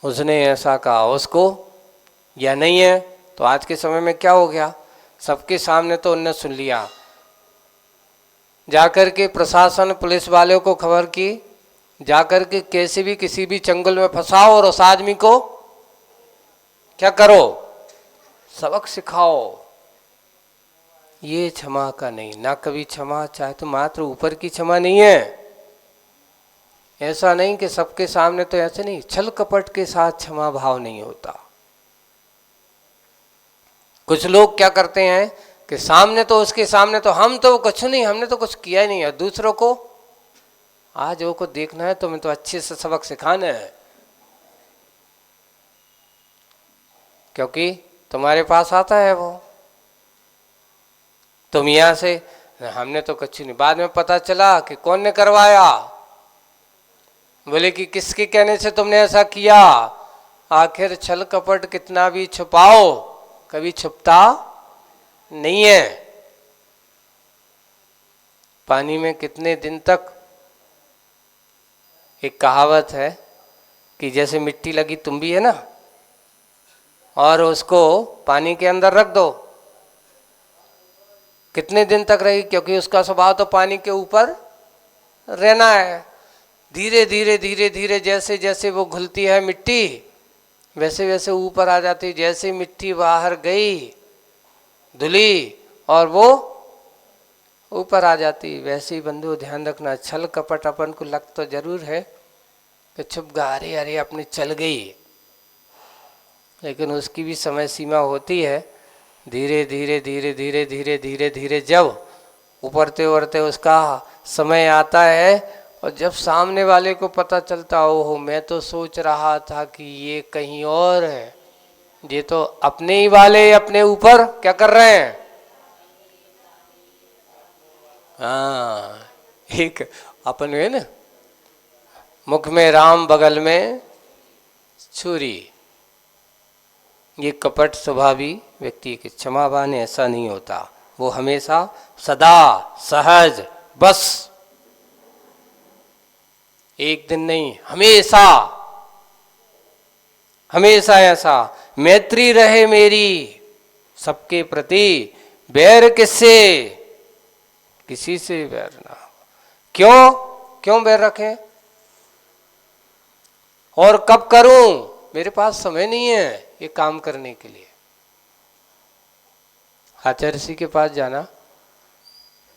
S1: उसने ऐसा कहा, उसको या नहीं है। तो आज के समय में क्या हो गया, सबके सामने तो उनने सुन लिया, जाकर के प्रशासन पुलिस वालों को खबर की, जाकर के कैसे भी किसी भी चंगुल में फंसाओ और उस आदमी को क्या करो, सबक सिखाओ। ये क्षमा का नहीं, ना कभी क्षमा चाहे तो मात्र ऊपर की क्षमा नहीं है। ऐसा नहीं कि सबके सामने, तो ऐसे नहीं, छल कपट के साथ क्षमा भाव नहीं होता। कुछ लोग क्या करते हैं कि सामने तो, उसके सामने तो हम तो कुछ नहीं, हमने तो कुछ किया ही नहीं है, दूसरों को आज वो को देखना है, तुम्हें तो अच्छे से सबक सिखाना है, क्योंकि तुम्हारे पास आता है वो। तुम यहां से, हमने तो कुछ नहीं, बाद में पता चला कि कौन ने करवाया, बोले कि किसके कहने से तुमने ऐसा किया। आखिर छल कपट कितना भी छुपाओ कभी छुपता नहीं है। पानी में कितने दिन तक, एक कहावत है कि जैसे मिट्टी लगी तुम भी है ना, और उसको पानी के अंदर रख दो, कितने दिन तक रहेगी, क्योंकि उसका स्वभाव तो पानी के ऊपर रहना है। धीरे धीरे धीरे धीरे जैसे जैसे वो घुलती है मिट्टी, वैसे वैसे ऊपर आ जाती। जैसे मिट्टी बाहर गई धुली और वो ऊपर आ जाती, वैसे ही बंधु ध्यान रखना, छल कपट अपन को लग तो जरूर है कि छुप गा, अरे अरे अपनी चल गई, लेकिन उसकी भी समय सीमा होती है। धीरे धीरे धीरे धीरे धीरे धीरे धीरे जब उबरते उबरते उसका समय आता है, और जब सामने वाले को पता चलता, ओहो मैं तो सोच रहा था कि ये कहीं और है, ये तो अपने ही वाले अपने ऊपर क्या कर रहे हैं। हाँ, एक अपन है ना, मुख में राम बगल में छुरी, ये कपट स्वभावी व्यक्ति के क्षमावान ऐसा नहीं होता। वो हमेशा सदा सहज बस एक दिन नहीं, हमेशा हमेशा ऐसा मैत्री रहे मेरी सबके प्रति, बैर किससे, किसी से बैर ना। क्यों क्यों बैर रखें, और कब करूं, मेरे पास समय नहीं है ये काम करने के लिए। आचार्य ऋषि के पास जाना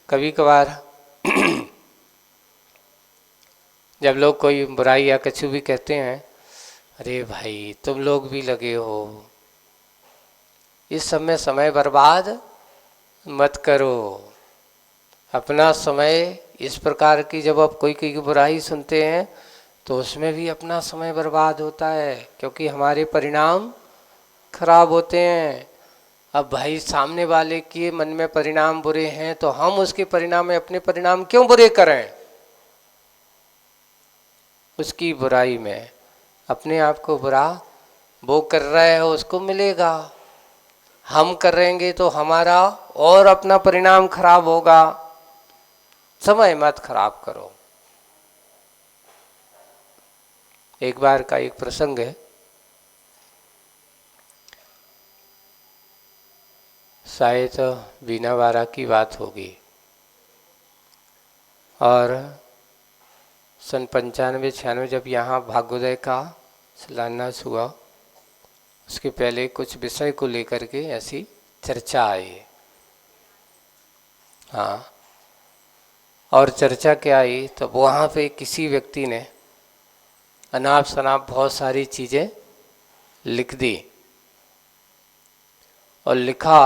S1: कभी कभार जब लोग कोई बुराई या कुछ भी कहते हैं, अरे भाई तुम लोग भी लगे हो, इस सब में समय बर्बाद मत करो। अपना समय इस प्रकार की, जब आप कोई की बुराई सुनते हैं तो उसमें भी अपना समय बर्बाद होता है, क्योंकि हमारे परिणाम खराब होते हैं। अब भाई सामने वाले के मन में परिणाम बुरे हैं तो हम उसके परिणाम में अपने परिणाम क्यों बुरे करें। उसकी बुराई में अपने आप को बुरा वो कर रहा है उसको मिलेगा, हम करेंगे तो हमारा और अपना परिणाम खराब होगा। समय मत खराब करो। एक बार का एक प्रसंग है, शायद बीनावारा की बात होगी, और सन 95-96 जब यहाँ भाग्योदय का शिलान्यास हुआ, उसके पहले कुछ विषय को लेकर के ऐसी चर्चा आई। हाँ, और चर्चा क्या आई, तो वहाँ पे किसी व्यक्ति ने अनाप शनाप बहुत सारी चीज़ें लिख दी, और लिखा,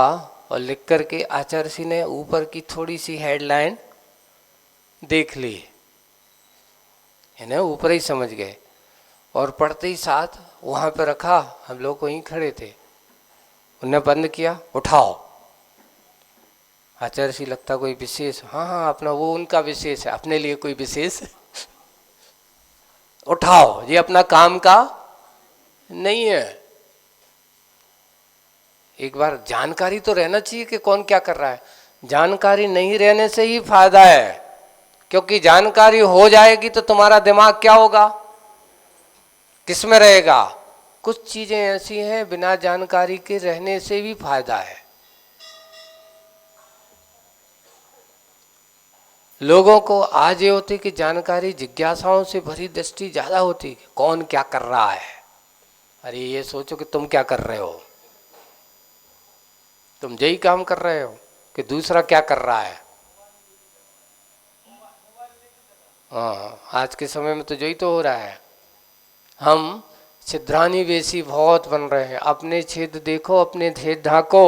S1: और लिख करके आचार्य ऋषि ने ऊपर की थोड़ी सी हेडलाइन देख ली, है ना, ऊपर ही समझ गए, और पढ़ते ही साथ वहाँ पर रखा। हम लोग वहीं खड़े थे, उन्हें बंद किया, उठाओ। आचार्य ऋषि लगता कोई विशेष, हाँ हाँ अपना वो उनका विशेष है, अपने लिए कोई विशेष उठाओ, ये अपना काम का नहीं है। एक बार जानकारी तो रहना चाहिए कि कौन क्या कर रहा है। जानकारी नहीं रहने से ही फायदा है, क्योंकि जानकारी हो जाएगी तो तुम्हारा दिमाग क्या होगा, किस में रहेगा। कुछ चीजें ऐसी हैं बिना जानकारी के रहने से भी फायदा है। लोगों को आज ये होती कि जानकारी, जिज्ञासाओं से भरी दृष्टि ज्यादा होती, कौन क्या कर रहा है। अरे ये सोचो कि तुम क्या कर रहे हो, तुम यही काम कर रहे हो कि दूसरा क्या कर रहा है। हाँ, आज के समय में तो यही तो हो रहा है। हम छिद्रानी वेशी बहुत बन रहे हैं, अपने छेद देखो, अपने छेद ढाको।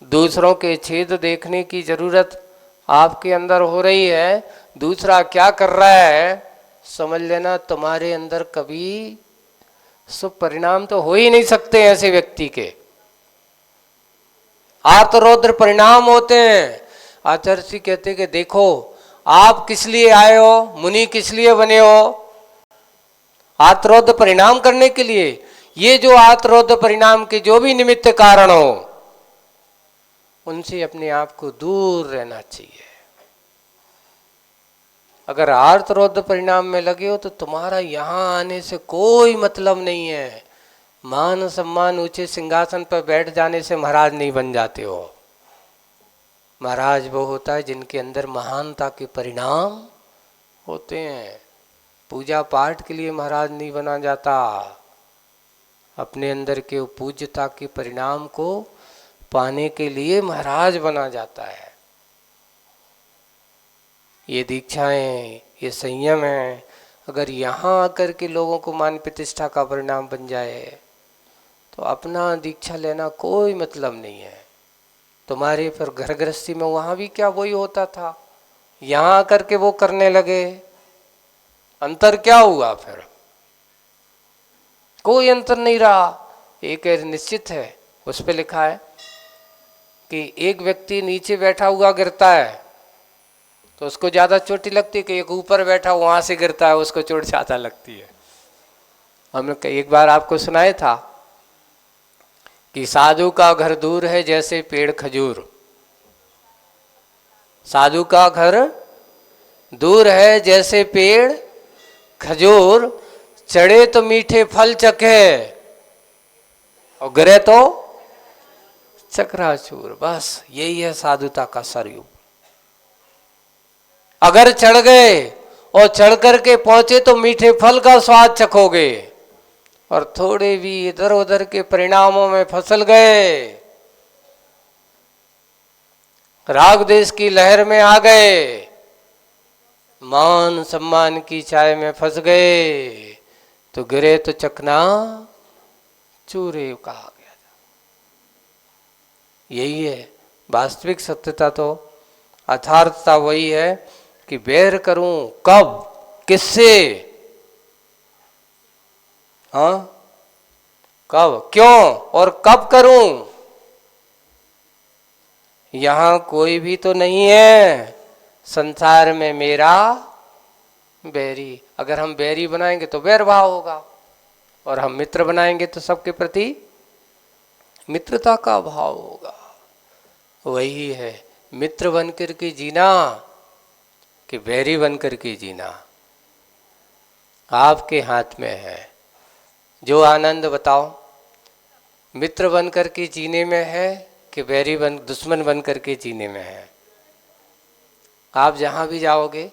S1: दूसरों के छेद देखने की जरूरत आपके अंदर हो रही है, दूसरा क्या कर रहा है समझ लेना, तुम्हारे अंदर कभी शुभ परिणाम तो हो ही नहीं सकते ऐसे व्यक्ति के। आर्तरौद्र परिणाम होते हैं। आचार्य जी कहते कि देखो आप किस लिए आए हो, मुनि किस लिए बने हो, आर्तरौद्र परिणाम करने के लिए। ये जो आर्तरौद्र परिणाम के जो भी निमित्त कारण हो, उनसे अपने आप को दूर रहना चाहिए। अगर आर्तरौद्र परिणाम में लगे हो तो तुम्हारा यहां आने से कोई मतलब नहीं है। मान सम्मान ऊंचे सिंहासन पर बैठ जाने से महाराज नहीं बन जाते हो। महाराज वो होता है जिनके अंदर महानता के परिणाम होते हैं। पूजा पाठ के लिए महाराज नहीं बना जाता, अपने अंदर के पूज्यता के परिणाम को पाने के लिए महाराज बना जाता है। ये दीक्षाएं, ये संयम है, अगर यहाँ आकर के लोगों को मान प्रतिष्ठा का परिणाम बन जाए तो अपना दीक्षा लेना कोई मतलब नहीं है। तुम्हारे फिर घर गृहस्थी में वहाँ भी क्या वही होता था, यहाँ आकर के वो करने लगे, अंतर क्या हुआ फिर? कोई अंतर नहीं रहा। एक निश्चित है, उस पे लिखा है कि एक व्यक्ति नीचे बैठा हुआ गिरता है तो उसको ज्यादा चोट लगती है कि एक ऊपर बैठा वहां से गिरता है उसको चोट ज्यादा लगती है। हमने एक बार आपको सुनाया था कि साधु का घर दूर है जैसे पेड़ खजूर। साधु का घर दूर है जैसे पेड़ खजूर, चढ़े तो मीठे फल चखे और गिरे तो चकराचूर। बस यही है साधुता का सरयू। अगर चढ़ गए और चढ़ करके पहुंचे तो मीठे फल का स्वाद चखोगे, और थोड़े भी इधर उधर के परिणामों में फसल गए, राग देश की लहर में आ गए, मान सम्मान की चाय में फंस गए, तो गिरे तो चकना चूरे कहा गया। यही है वास्तविक सत्यता। तो अर्थार्थता वही है कि बैर करूं कब, किससे, हाँ, कब, क्यों और कब करूं। यहां कोई भी तो नहीं है संसार में मेरा बैरी। अगर हम बैरी बनाएंगे तो बैर भाव होगा, और हम मित्र बनाएंगे तो सबके प्रति मित्रता का भाव होगा। वही है मित्र बनकर के जीना कि बैरी बनकर के जीना, आपके हाथ में है। जो आनंद बताओ, मित्र बनकर के जीने में है कि बैरी दुश्मन बनकर के जीने में है। आप जहाँ भी जाओगे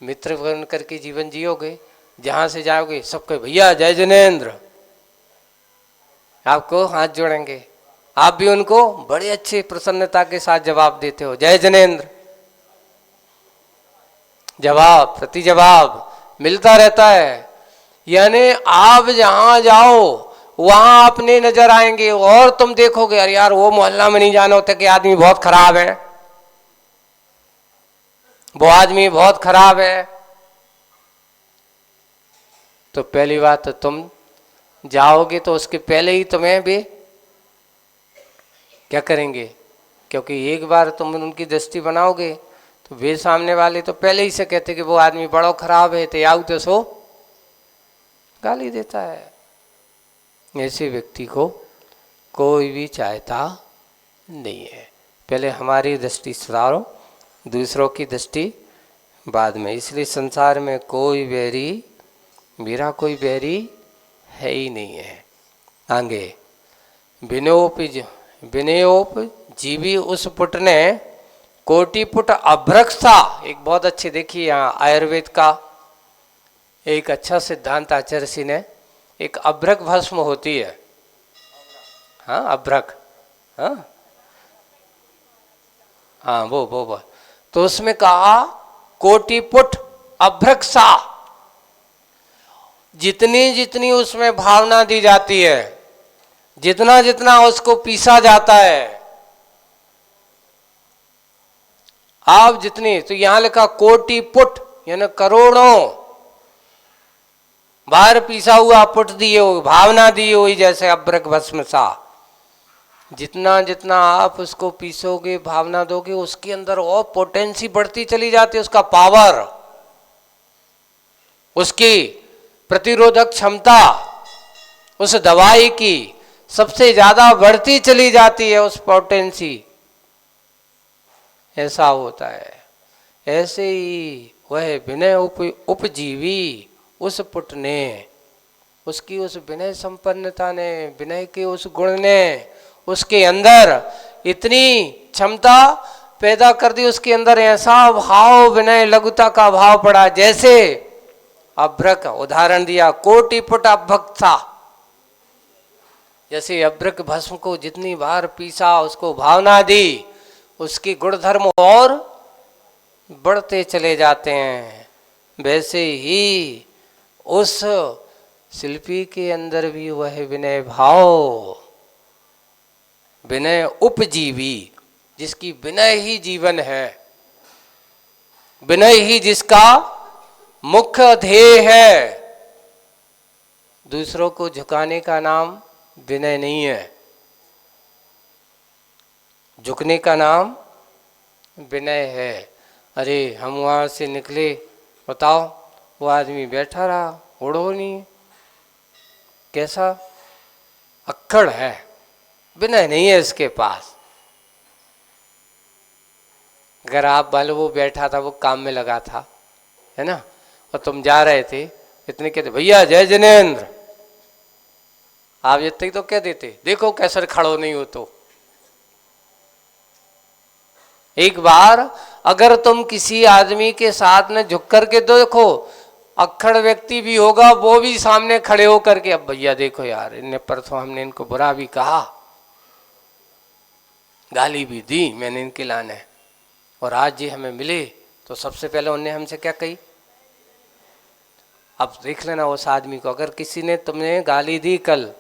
S1: मित्र बन करके जीवन जियोगे, जहाँ से जाओगे सबके भैया जय जिनेंद्र, आपको हाथ जोड़ेंगे। आप भी उनको बड़े अच्छे प्रसन्नता के साथ जवाब देते हो, जय जिनेंद्र। जवाब प्रति जवाब मिलता रहता है। यानी आप जहाँ जाओ वहाँ अपने नजर आएंगे, और तुम देखोगे अरे यार वो मोहल्ला में नहीं जाना होता कि आदमी बहुत खराब है, वो आदमी बहुत खराब है। तो पहली बात तो तुम जाओगे तो उसके पहले ही तुम्हें भी क्या करेंगे, क्योंकि एक बार तुम उनकी दृष्टि बनाओगे तो वे सामने वाले तो पहले ही से कहते कि वो आदमी बड़ा खराब है, तो आऊ तो सो गाली देता है। ऐसे व्यक्ति को कोई भी चाहता नहीं है। पहले हमारी दृष्टि सुधारो, दूसरों की दृष्टि बाद में। इसलिए संसार में कोई बैरी, मेरा कोई बैरी है ही नहीं है। आगे विनयोप जीवी उस पुट ने कोटि पुट अभ्रक था। एक बहुत अच्छे, देखिए यहाँ आयुर्वेद का एक अच्छा सिद्धांत आचार्य ऋषि ने, एक अभ्रक भस्म होती है, हाँ अभ्रक, हाँ हाँ वो तो उसमें कहा कोटि पुट अभ्रक सा। जितनी जितनी उसमें भावना दी जाती है, जितना जितना उसको पीसा जाता है, आप जितनी, तो यहां लिखा कोटि पुट यानी करोड़ों बाहर पीसा हुआ पुट दिए हुई, भावना दी हुई जैसे अभ्रक भस्म सा। जितना जितना आप उसको पीसोगे, भावना दोगे, उसके अंदर और पोटेंसी बढ़ती चली जाती है, उसका पावर, उसकी प्रतिरोधक क्षमता उस दवाई की सबसे ज्यादा बढ़ती चली जाती है, उस पोटेंसी। ऐसा होता है। ऐसे ही वह विनय उपजीवी उस पुट ने, उसकी उस विनय संपन्नता ने, विनय के उस गुण ने उसके अंदर इतनी क्षमता पैदा कर दी, उसके अंदर ऐसा भाव, विनय लघुता का भाव पड़ा, जैसे अभ्रक, उदाहरण दिया कोटि पुट अभ्रक था। जैसे अभ्रक भस्म को जितनी बार पीसा, उसको भावना दी, उसकी गुणधर्म और बढ़ते चले जाते हैं। वैसे ही उस शिल्पी के अंदर भी वह विनय भाव, विनय उपजीवी, जिसकी विनय ही जीवन है, विनय ही जिसका मुख्य ध्येय है। दूसरों को झुकाने का नाम विनय नहीं है, झुकने का नाम विनय है। अरे हम वहां से निकले, बताओ वो आदमी बैठा रहा, उड़ो नहीं, कैसा अक्कड़ है, विनय नहीं है इसके पास। अगर आप मान लो वो बैठा था, वो काम में लगा था, है ना, और तुम जा रहे थे, इतने कहते भैया जय जिनेंद्र, आप इतने ही तो कह देते, देखो कैसे खड़ो नहीं हो। तो एक बार अगर तुम किसी आदमी के साथ में झुक करके देखो, अक्खड़ व्यक्ति भी होगा, वो भी सामने खड़े होकर के, अब भैया देखो यार, इनने परसों हमने इनको बुरा भी कहा, गाली भी दी मैंने इनके लाने, और आज ये हमें मिले तो सबसे पहले उन्होंने हमसे क्या कही। अब देख लेना उस आदमी को, अगर किसी ने तुमने गाली दी कल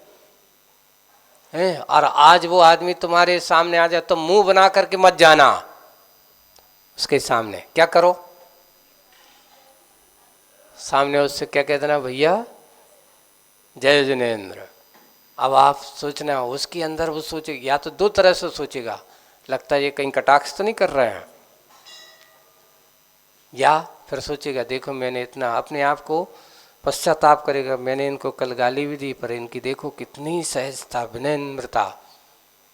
S1: है और आज वो आदमी तुम्हारे सामने आ जाए तो मुंह बना करके मत जाना उसके सामने, क्या करो, सामने उससे क्या कह देना, भैया जय जिनेंद्र। अब आप सोचना उसके अंदर वो सोचेगा, या तो दो तरह से सोचेगा, लगता है ये कहीं कटाक्ष तो नहीं कर रहे हैं, या फिर सोचेगा देखो मैंने इतना अपने आप को पश्चाताप करेगा, मैंने इनको कल गाली भी दी पर इनकी देखो कितनी सहजता विनम्रता,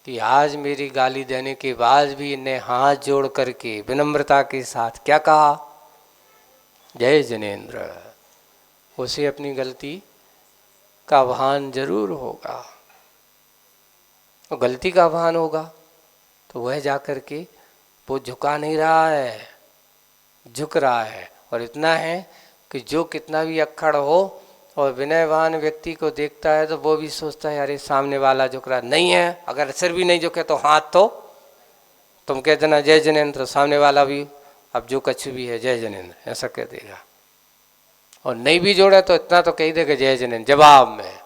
S1: कि आज मेरी गाली देने के बाद भी इन्हें हाथ जोड़ करके विनम्रता के साथ क्या कहा, जय जिनेंद्र। उसे अपनी गलती का भान जरूर होगा, और गलती का भान होगा तो वह जाकर के वो झुका नहीं रहा है, झुक रहा है। और इतना है कि जो कितना भी अक्खड़ हो और विनयवान व्यक्ति को देखता है तो वो भी सोचता है अरे सामने वाला झुक रहा नहीं है, अगर सिर भी नहीं झुके तो हाथ तो तुम कह देना जय जिनेंद्र, सामने वाला भी अब जो कछु भी है जय जिनेंद्र ऐसा कह देगा, और नहीं भी जोड़ा तो इतना तो कह देगा जय जिनेंद्र जवाब में।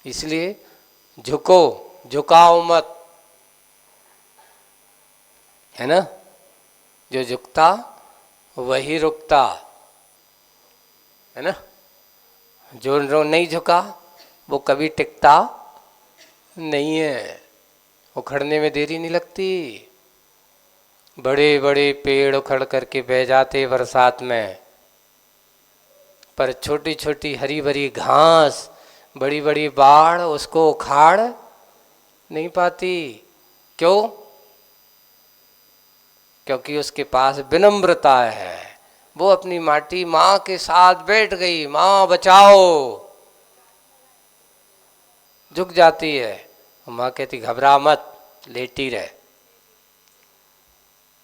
S1: इसलिए झुको, झुकाओ मत, है ना, जो झुकता वही रुकता, है ना, जो नहीं झुका वो कभी टिकता नहीं है, उखड़ने में देरी नहीं लगती। बड़े बड़े पेड़ उखड़ करके बह जाते बरसात में, पर छोटी छोटी हरी भरी घास, बड़ी बड़ी बाढ़ उसको उखाड़ नहीं पाती। क्यों? क्योंकि उसके पास विनम्रता है, वो अपनी माटी माँ के साथ बैठ गई, माँ बचाओ, झुक जाती है। माँ कहती घबरा मत, लेटी रहे,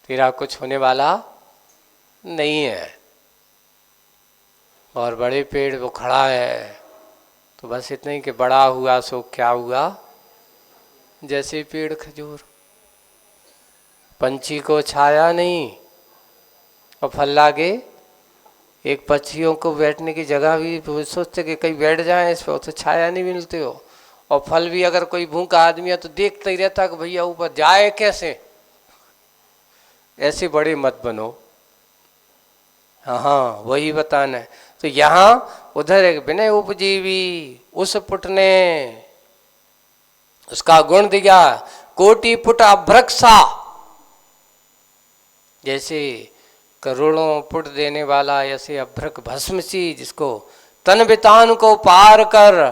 S1: तेरा कुछ होने वाला नहीं है। और बड़े पेड़ वो खड़ा है तो बस इतने ही कि बड़ा हुआ सो क्या हुआ, जैसे पेड़ खजूर, पंछी को छाया नहीं और फल लागे, एक पक्षियों को बैठने की जगह भी सोचते कि कहीं बैठ जाए इस पर, तो छाया नहीं मिलते हो। और फल भी अगर कोई भूखा आदमी है तो देखता ही रहता कि भैया ऊपर जाए कैसे, ऐसे बड़े मत बनो। हाँ वही बताना है। तो यहाँ उधर एक विनय उपजीवी, उस पुट ने उसका गुण दिया, कोटि पुट अभ्रक्षा, जैसे करोड़ों पुट देने वाला ऐसे अभ्रक भस्म सी, जिसको तन बितान को पार कर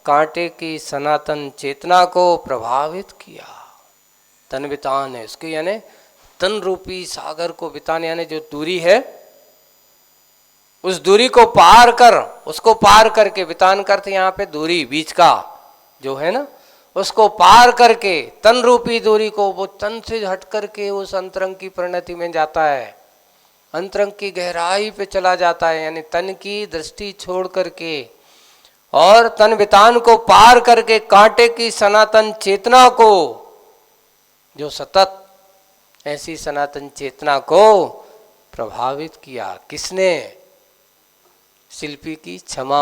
S1: कांटे की सनातन चेतना को प्रभावित किया। तन बितान है उसके, यानी तन रूपी सागर को बिताने, यानी जो दूरी है उस दूरी को पार कर, उसको पार करके, बितान करते यहाँ पे दूरी बीच का जो है ना, उसको पार करके तन रूपी दूरी को, वो तन से हट करके उस अंतरंग की परिणति में जाता है, अंतरंग की गहराई पे चला जाता है, यानी तन की दृष्टि छोड़ करके और तन बितान को पार करके कांटे की सनातन चेतना को, जो सतत ऐसी सनातन चेतना को प्रभावित किया। किसने? शिल्पी की क्षमा,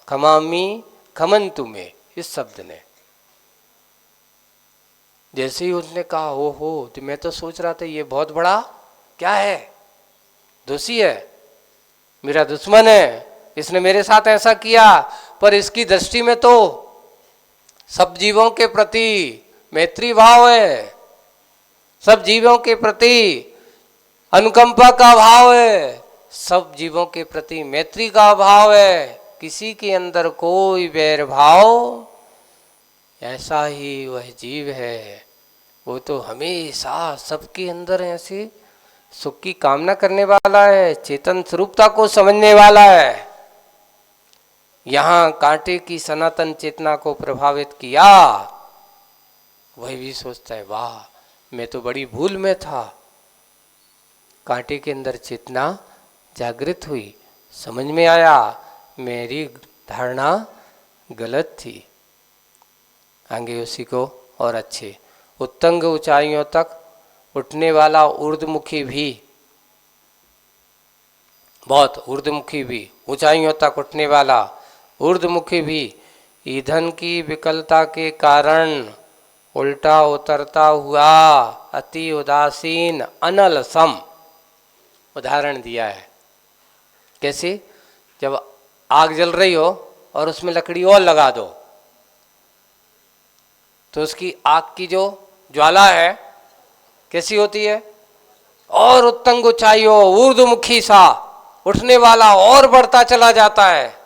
S1: खमामी खमंतु में, इस शब्द ने। जैसे ही उसने कहा ओहो, तो मैं तो सोच रहा था ये बहुत बड़ा क्या है, दोषी है, मेरा दुश्मन है, इसने मेरे साथ ऐसा किया, पर इसकी दृष्टि में तो सब जीवों के प्रति मैत्री भाव है, सब जीवों के प्रति अनुकंपा का भाव है, सब जीवों के प्रति मैत्री का भाव है, किसी के अंदर कोई वैर भाव, ऐसा ही वह जीव है वो तो हमेशा सबके अंदर ऐसे सुख की कामना करने वाला है, चेतन स्वरूपता को समझने वाला है। यहाँ कांटे की सनातन चेतना को प्रभावित किया, वही भी सोचता है वाह मैं तो बड़ी भूल में था। कांटे के अंदर चेतना जागृत हुई, समझ में आया मेरी धारणा गलत थी। आगे उसी को और अच्छे उत्तंग ऊंचाइयों तक उठने वाला ऊर्ध्वमुखी भी, बहुत ऊर्ध्वमुखी भी, ऊंचाइयों तक उठने वाला ऊर्ध्वमुखी भी ईंधन की विकलता के कारण उल्टा उतरता हुआ अति उदासीन अनल सम उदाहरण दिया है। कैसे? जब आग जल रही हो और उसमें लकड़ी और लगा दो तो उसकी आग की जो ज्वाला है कैसी होती है? और उत्तंग ऊंचाइयों ऊर्ध्वमुखी सा उठने वाला और बढ़ता चला जाता है।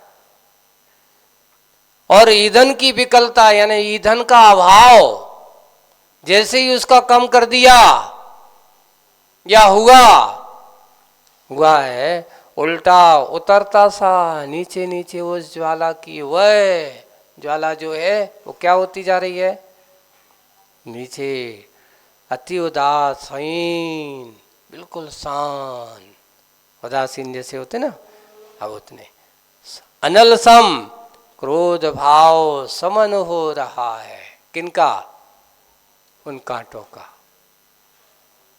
S1: और ईंधन की विकलता यानी ईंधन का अभाव जैसे ही उसका कम कर दिया या हुआ है, उल्टा उतरता सा नीचे नीचे उस ज्वाला की वह ज्वाला जो है वो क्या होती जा रही है? नीचे अति उदासीन, बिल्कुल शांत उदासीन जैसे होते ना, अब उतने अनल सम क्रोध भाव समन हो रहा है। किनका? उन कांटों का।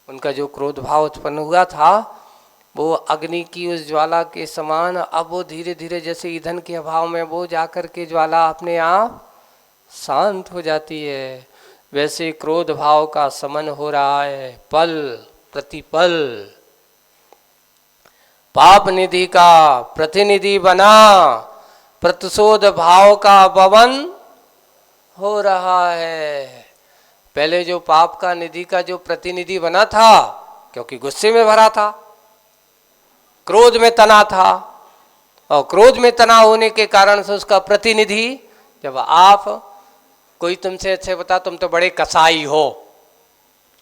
S1: उनका जो क्रोध भाव उत्पन्न हुआ था वो अग्नि की उस ज्वाला के समान, अब वो धीरे धीरे जैसे ईंधन के अभाव में वो जाकर के ज्वाला अपने आप शांत हो जाती है, वैसे क्रोध भाव का समन हो रहा है पल प्रतिपल। पाप निधि का प्रतिनिधि बना प्रतिशोध भाव का पवन हो रहा है। पहले जो पाप का निधि का जो प्रतिनिधि बना था, क्योंकि गुस्से में भरा था, क्रोध में तना था, और क्रोध में तना होने के कारण से उसका प्रतिनिधि, जब आप कोई तुमसे अच्छे बता तुम तो बड़े कसाई हो,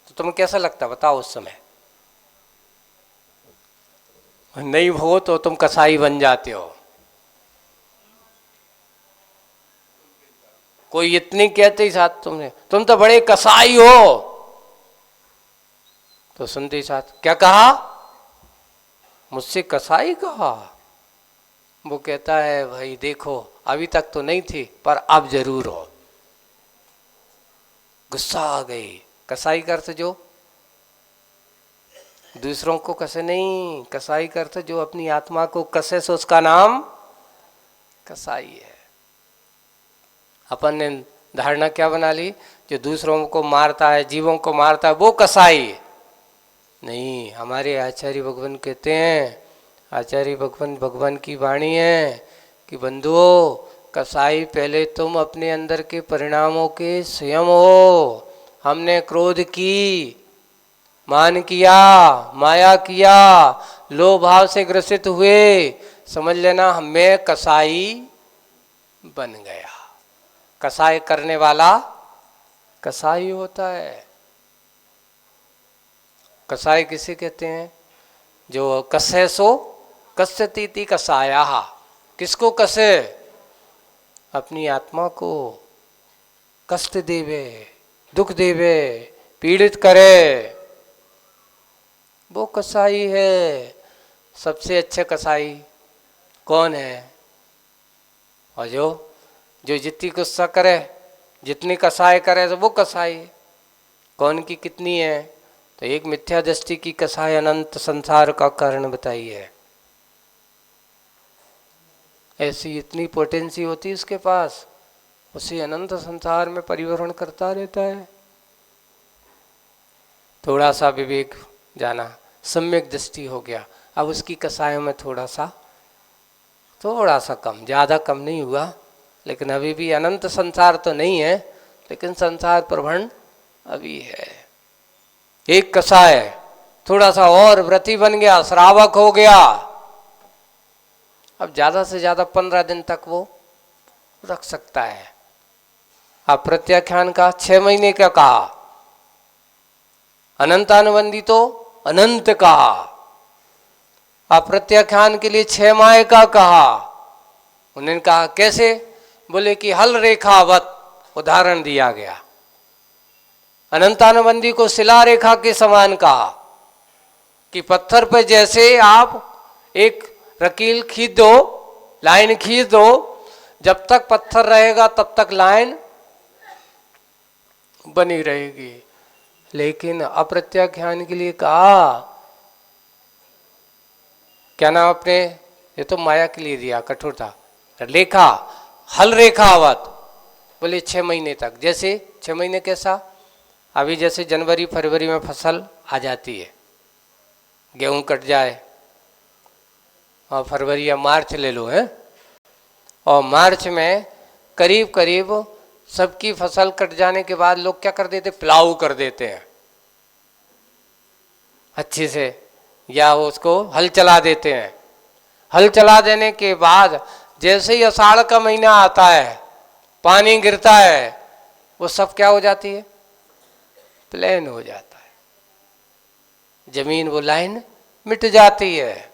S1: तो तुम्हें कैसा लगता बताओ उस समय? नहीं हो तो तुम कसाई बन जाते हो। कोई इतनी कहते ही साथ तुमने तुम तो बड़े कसाई हो, तो सुनते ही साथ क्या कहा? मुझसे कसाई कहा? वो कहता है भाई देखो अभी तक तो नहीं थी पर अब जरूर हो। गुस्सा आ गई। कसाई का अर्थ जो दूसरों को कसे नहीं, कसाई का अर्थ जो अपनी आत्मा को कसे, से उसका नाम कसाई है। अपन ने धारणा क्या बना ली? जो दूसरों को मारता है, जीवों को मारता है, वो कसाई नहीं। हमारे आचार्य भगवान कहते हैं, आचार्य भगवान की वाणी है कि बंधुओं कसाई पहले तुम अपने अंदर के परिणामों के स्वयं हो। हमने क्रोध की, मान किया, माया किया, लोभ भाव से ग्रसित हुए, समझ लेना हमें कसाई बन गया। कसाई करने वाला कसाई होता है। कसाई किसे कहते हैं? जो कसे सो कस्यतीति कसाया। किसको कसे? अपनी आत्मा को कष्ट देवे, दुख देवे, पीड़ित करे, वो कसाई है। सबसे अच्छे कसाई कौन है? और जो जितनी गुस्सा करे, जितनी कसाई करे, तो वो कसाई कौन की कितनी है? तो एक मिथ्या दृष्टि की कसाई अनंत संसार का कारण बताई है। ऐसी इतनी पोटेंसी होती है उसके पास, उसे अनंत संसार में परिवहन करता रहता है। थोड़ा सा विवेक जाना, सम्यक दृष्टि हो गया, अब उसकी कसायों में थोड़ा सा कम, ज़्यादा कम नहीं हुआ, लेकिन अभी भी अनंत संसार तो नहीं है, लेकिन संसार प्रभण अभी है। एक कसाय थोड़ा सा और व्रती बन गया, श्रावक हो गया, अब ज़्यादा से ज़्यादा 15 दिन तक वो रख सकता है। अब प्रत्याख्यान का 6 महीने का कहा, अनंतानुबंधी तो अनंत कहा, अप्रत्याख्यान के लिए 6 माह का कहा। उन्होंने कहा कैसे? बोले कि हल रेखावत उदाहरण दिया गया। अनंतानुबंधी को शिला रेखा के समान कहा कि पत्थर पर जैसे आप एक रकील खींच दो, लाइन खींच दो, जब तक पत्थर रहेगा तब तक लाइन बनी रहेगी। लेकिन अप्रत्याख्यान के लिए कहा, क्या नाम आपने, ये तो माया के लिए दिया, कठोरता, रेखा, हल रेखावत। बोले 6 महीने तक। जैसे 6 महीने कैसा? अभी जैसे जनवरी फरवरी में फसल आ जाती है, गेहूं कट जाए, और फरवरी या मार्च ले लो है, और मार्च में करीब करीब सबकी फसल कट जाने के बाद लोग क्या कर देते? प्लाऊ कर देते हैं अच्छे से, या उसको हल चला देते हैं। हल चला देने के बाद जैसे ही आषाढ़ का महीना आता है, पानी गिरता है, वो सब क्या हो जाती है? प्लेन हो जाता है, जमीन वो लाइन मिट जाती है।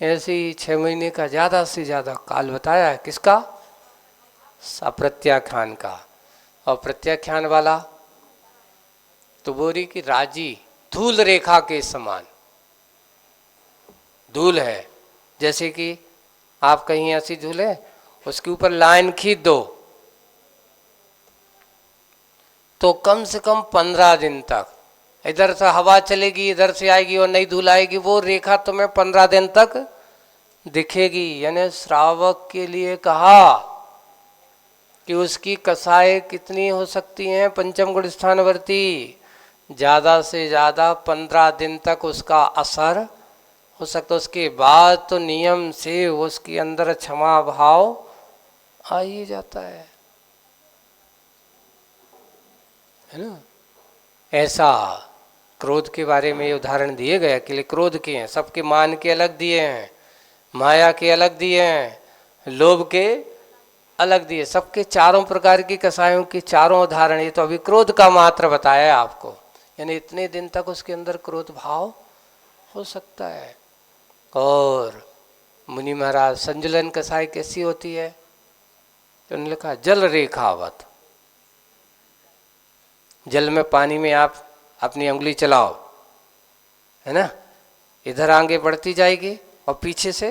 S1: ऐसे ही 6 महीने का ज्यादा से ज्यादा काल बताया है। किसका? अप्रत्याख्यान का। और प्रत्याख्यान वाला तो बोरी की राजी धूल रेखा के समान धूल है। जैसे कि आप कहीं ऐसी धूल है, उसके ऊपर लाइन खींच दो तो कम से कम 15 दिन तक इधर से हवा चलेगी, इधर से आएगी और नई धूल आएगी, वो रेखा तुम्हें 15 दिन तक दिखेगी। यानी श्रावक के लिए कहा कि उसकी कसाएं कितनी हो सकती हैं? पंचम गुण स्थानवर्ती, ज़्यादा से ज़्यादा 15 दिन तक उसका असर हो सकता। उसके बाद तो नियम से उसके अंदर क्षमा भाव आ ही जाता है ना। ऐसा क्रोध के बारे में ये उदाहरण दिए गए, अकेले क्रोध के हैं, सबके मान के अलग दिए हैं, माया के अलग दिए हैं, लोभ के अलग दिए, सबके चारों प्रकार की कसायों की चारों उदाहरण। ये तो अभी क्रोध का मात्र बताया है आपको, यानी इतने दिन तक उसके अंदर क्रोध भाव हो सकता है। और मुनि महाराज संजुलन कसाई कैसी होती है? तो उन्होंने लिखा जल रेखावत। जल में, पानी में आप अपनी उंगली चलाओ, है ना, इधर आगे बढ़ती जाएगी और पीछे से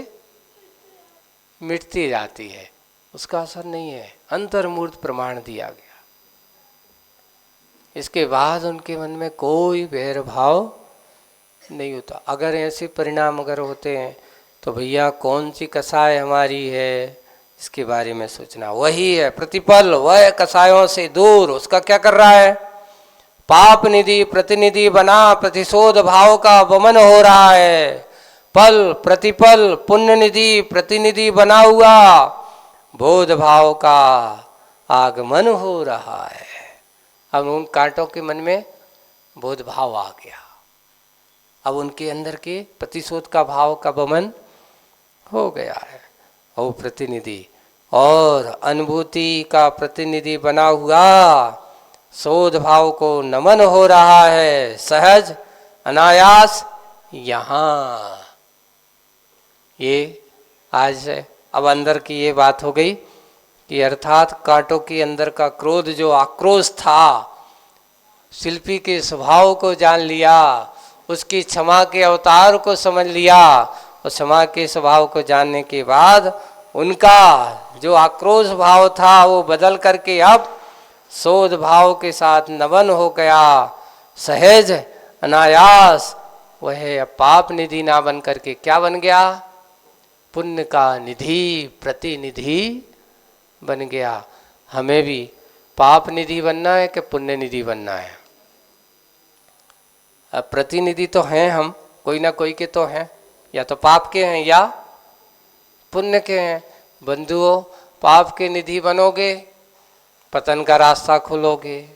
S1: मिटती जाती है, उसका असर नहीं है। अंतर्मूर्त प्रमाण दिया गया। इसके बाद उनके मन में कोई भेदभाव नहीं होता। अगर ऐसे परिणाम अगर होते हैं तो भैया कौन सी कसाय हमारी है, इसके बारे में सोचना। वही है प्रतिपल, वह कसायों से दूर, उसका क्या कर रहा है? पाप निधि प्रतिनिधि बना प्रतिशोध भाव का वमन हो रहा है। पल प्रतिपल पुण्य निधि प्रतिनिधि बना हुआ बोध भाव का आगमन हो रहा है। अब उन कांटों के मन में बोध भाव आ गया, अब उनके अंदर के प्रतिशोध का भाव का वमन हो गया है। वो प्रतिनिधि और अनुभूति का प्रतिनिधि बना हुआ शोध भाव को नमन हो रहा है, सहज अनायास। यहाँ ये आज है, अब अंदर की ये बात हो गई कि अर्थात कांटों के अंदर का क्रोध, जो आक्रोश था, शिल्पी के स्वभाव को जान लिया, उसकी क्षमा के अवतार को समझ लिया, और क्षमा के स्वभाव को जानने के बाद उनका जो आक्रोश भाव था वो बदल करके अब शोध भाव के साथ नवन हो गया, सहज अनायास। वह पाप निधि ना बन करके क्या बन गया? पुण्य का निधि प्रतिनिधि बन गया। हमें भी पाप निधि बनना है कि पुण्य निधि बनना है? अब प्रतिनिधि तो हैं हम, कोई ना कोई के तो हैं, या तो पाप के हैं या पुण्य के हैं। बंधुओं, पाप के निधि बनोगे, पतन का रास्ता खोलोगे,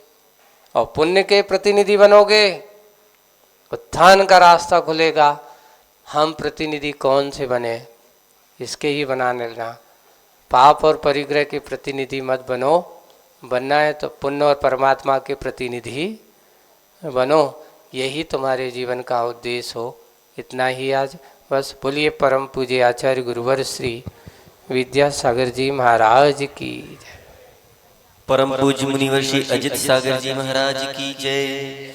S1: और पुण्य के प्रतिनिधि बनोगे, उत्थान का रास्ता खुलेगा। हम प्रतिनिधि कौन से बने? इसके ही बना लेना। पाप और परिग्रह के प्रतिनिधि मत बनो, बनना है तो पुण्य और परमात्मा के प्रतिनिधि बनो। यही तुम्हारे जीवन का उद्देश्य हो। इतना ही आज बस बोलिए परम पूज्य आचार्य गुरुवर श्री विद्यासागर जी महाराज की जय।
S3: परम पूज्य मुनिवर श्री अजित सागर जी महाराज की जय।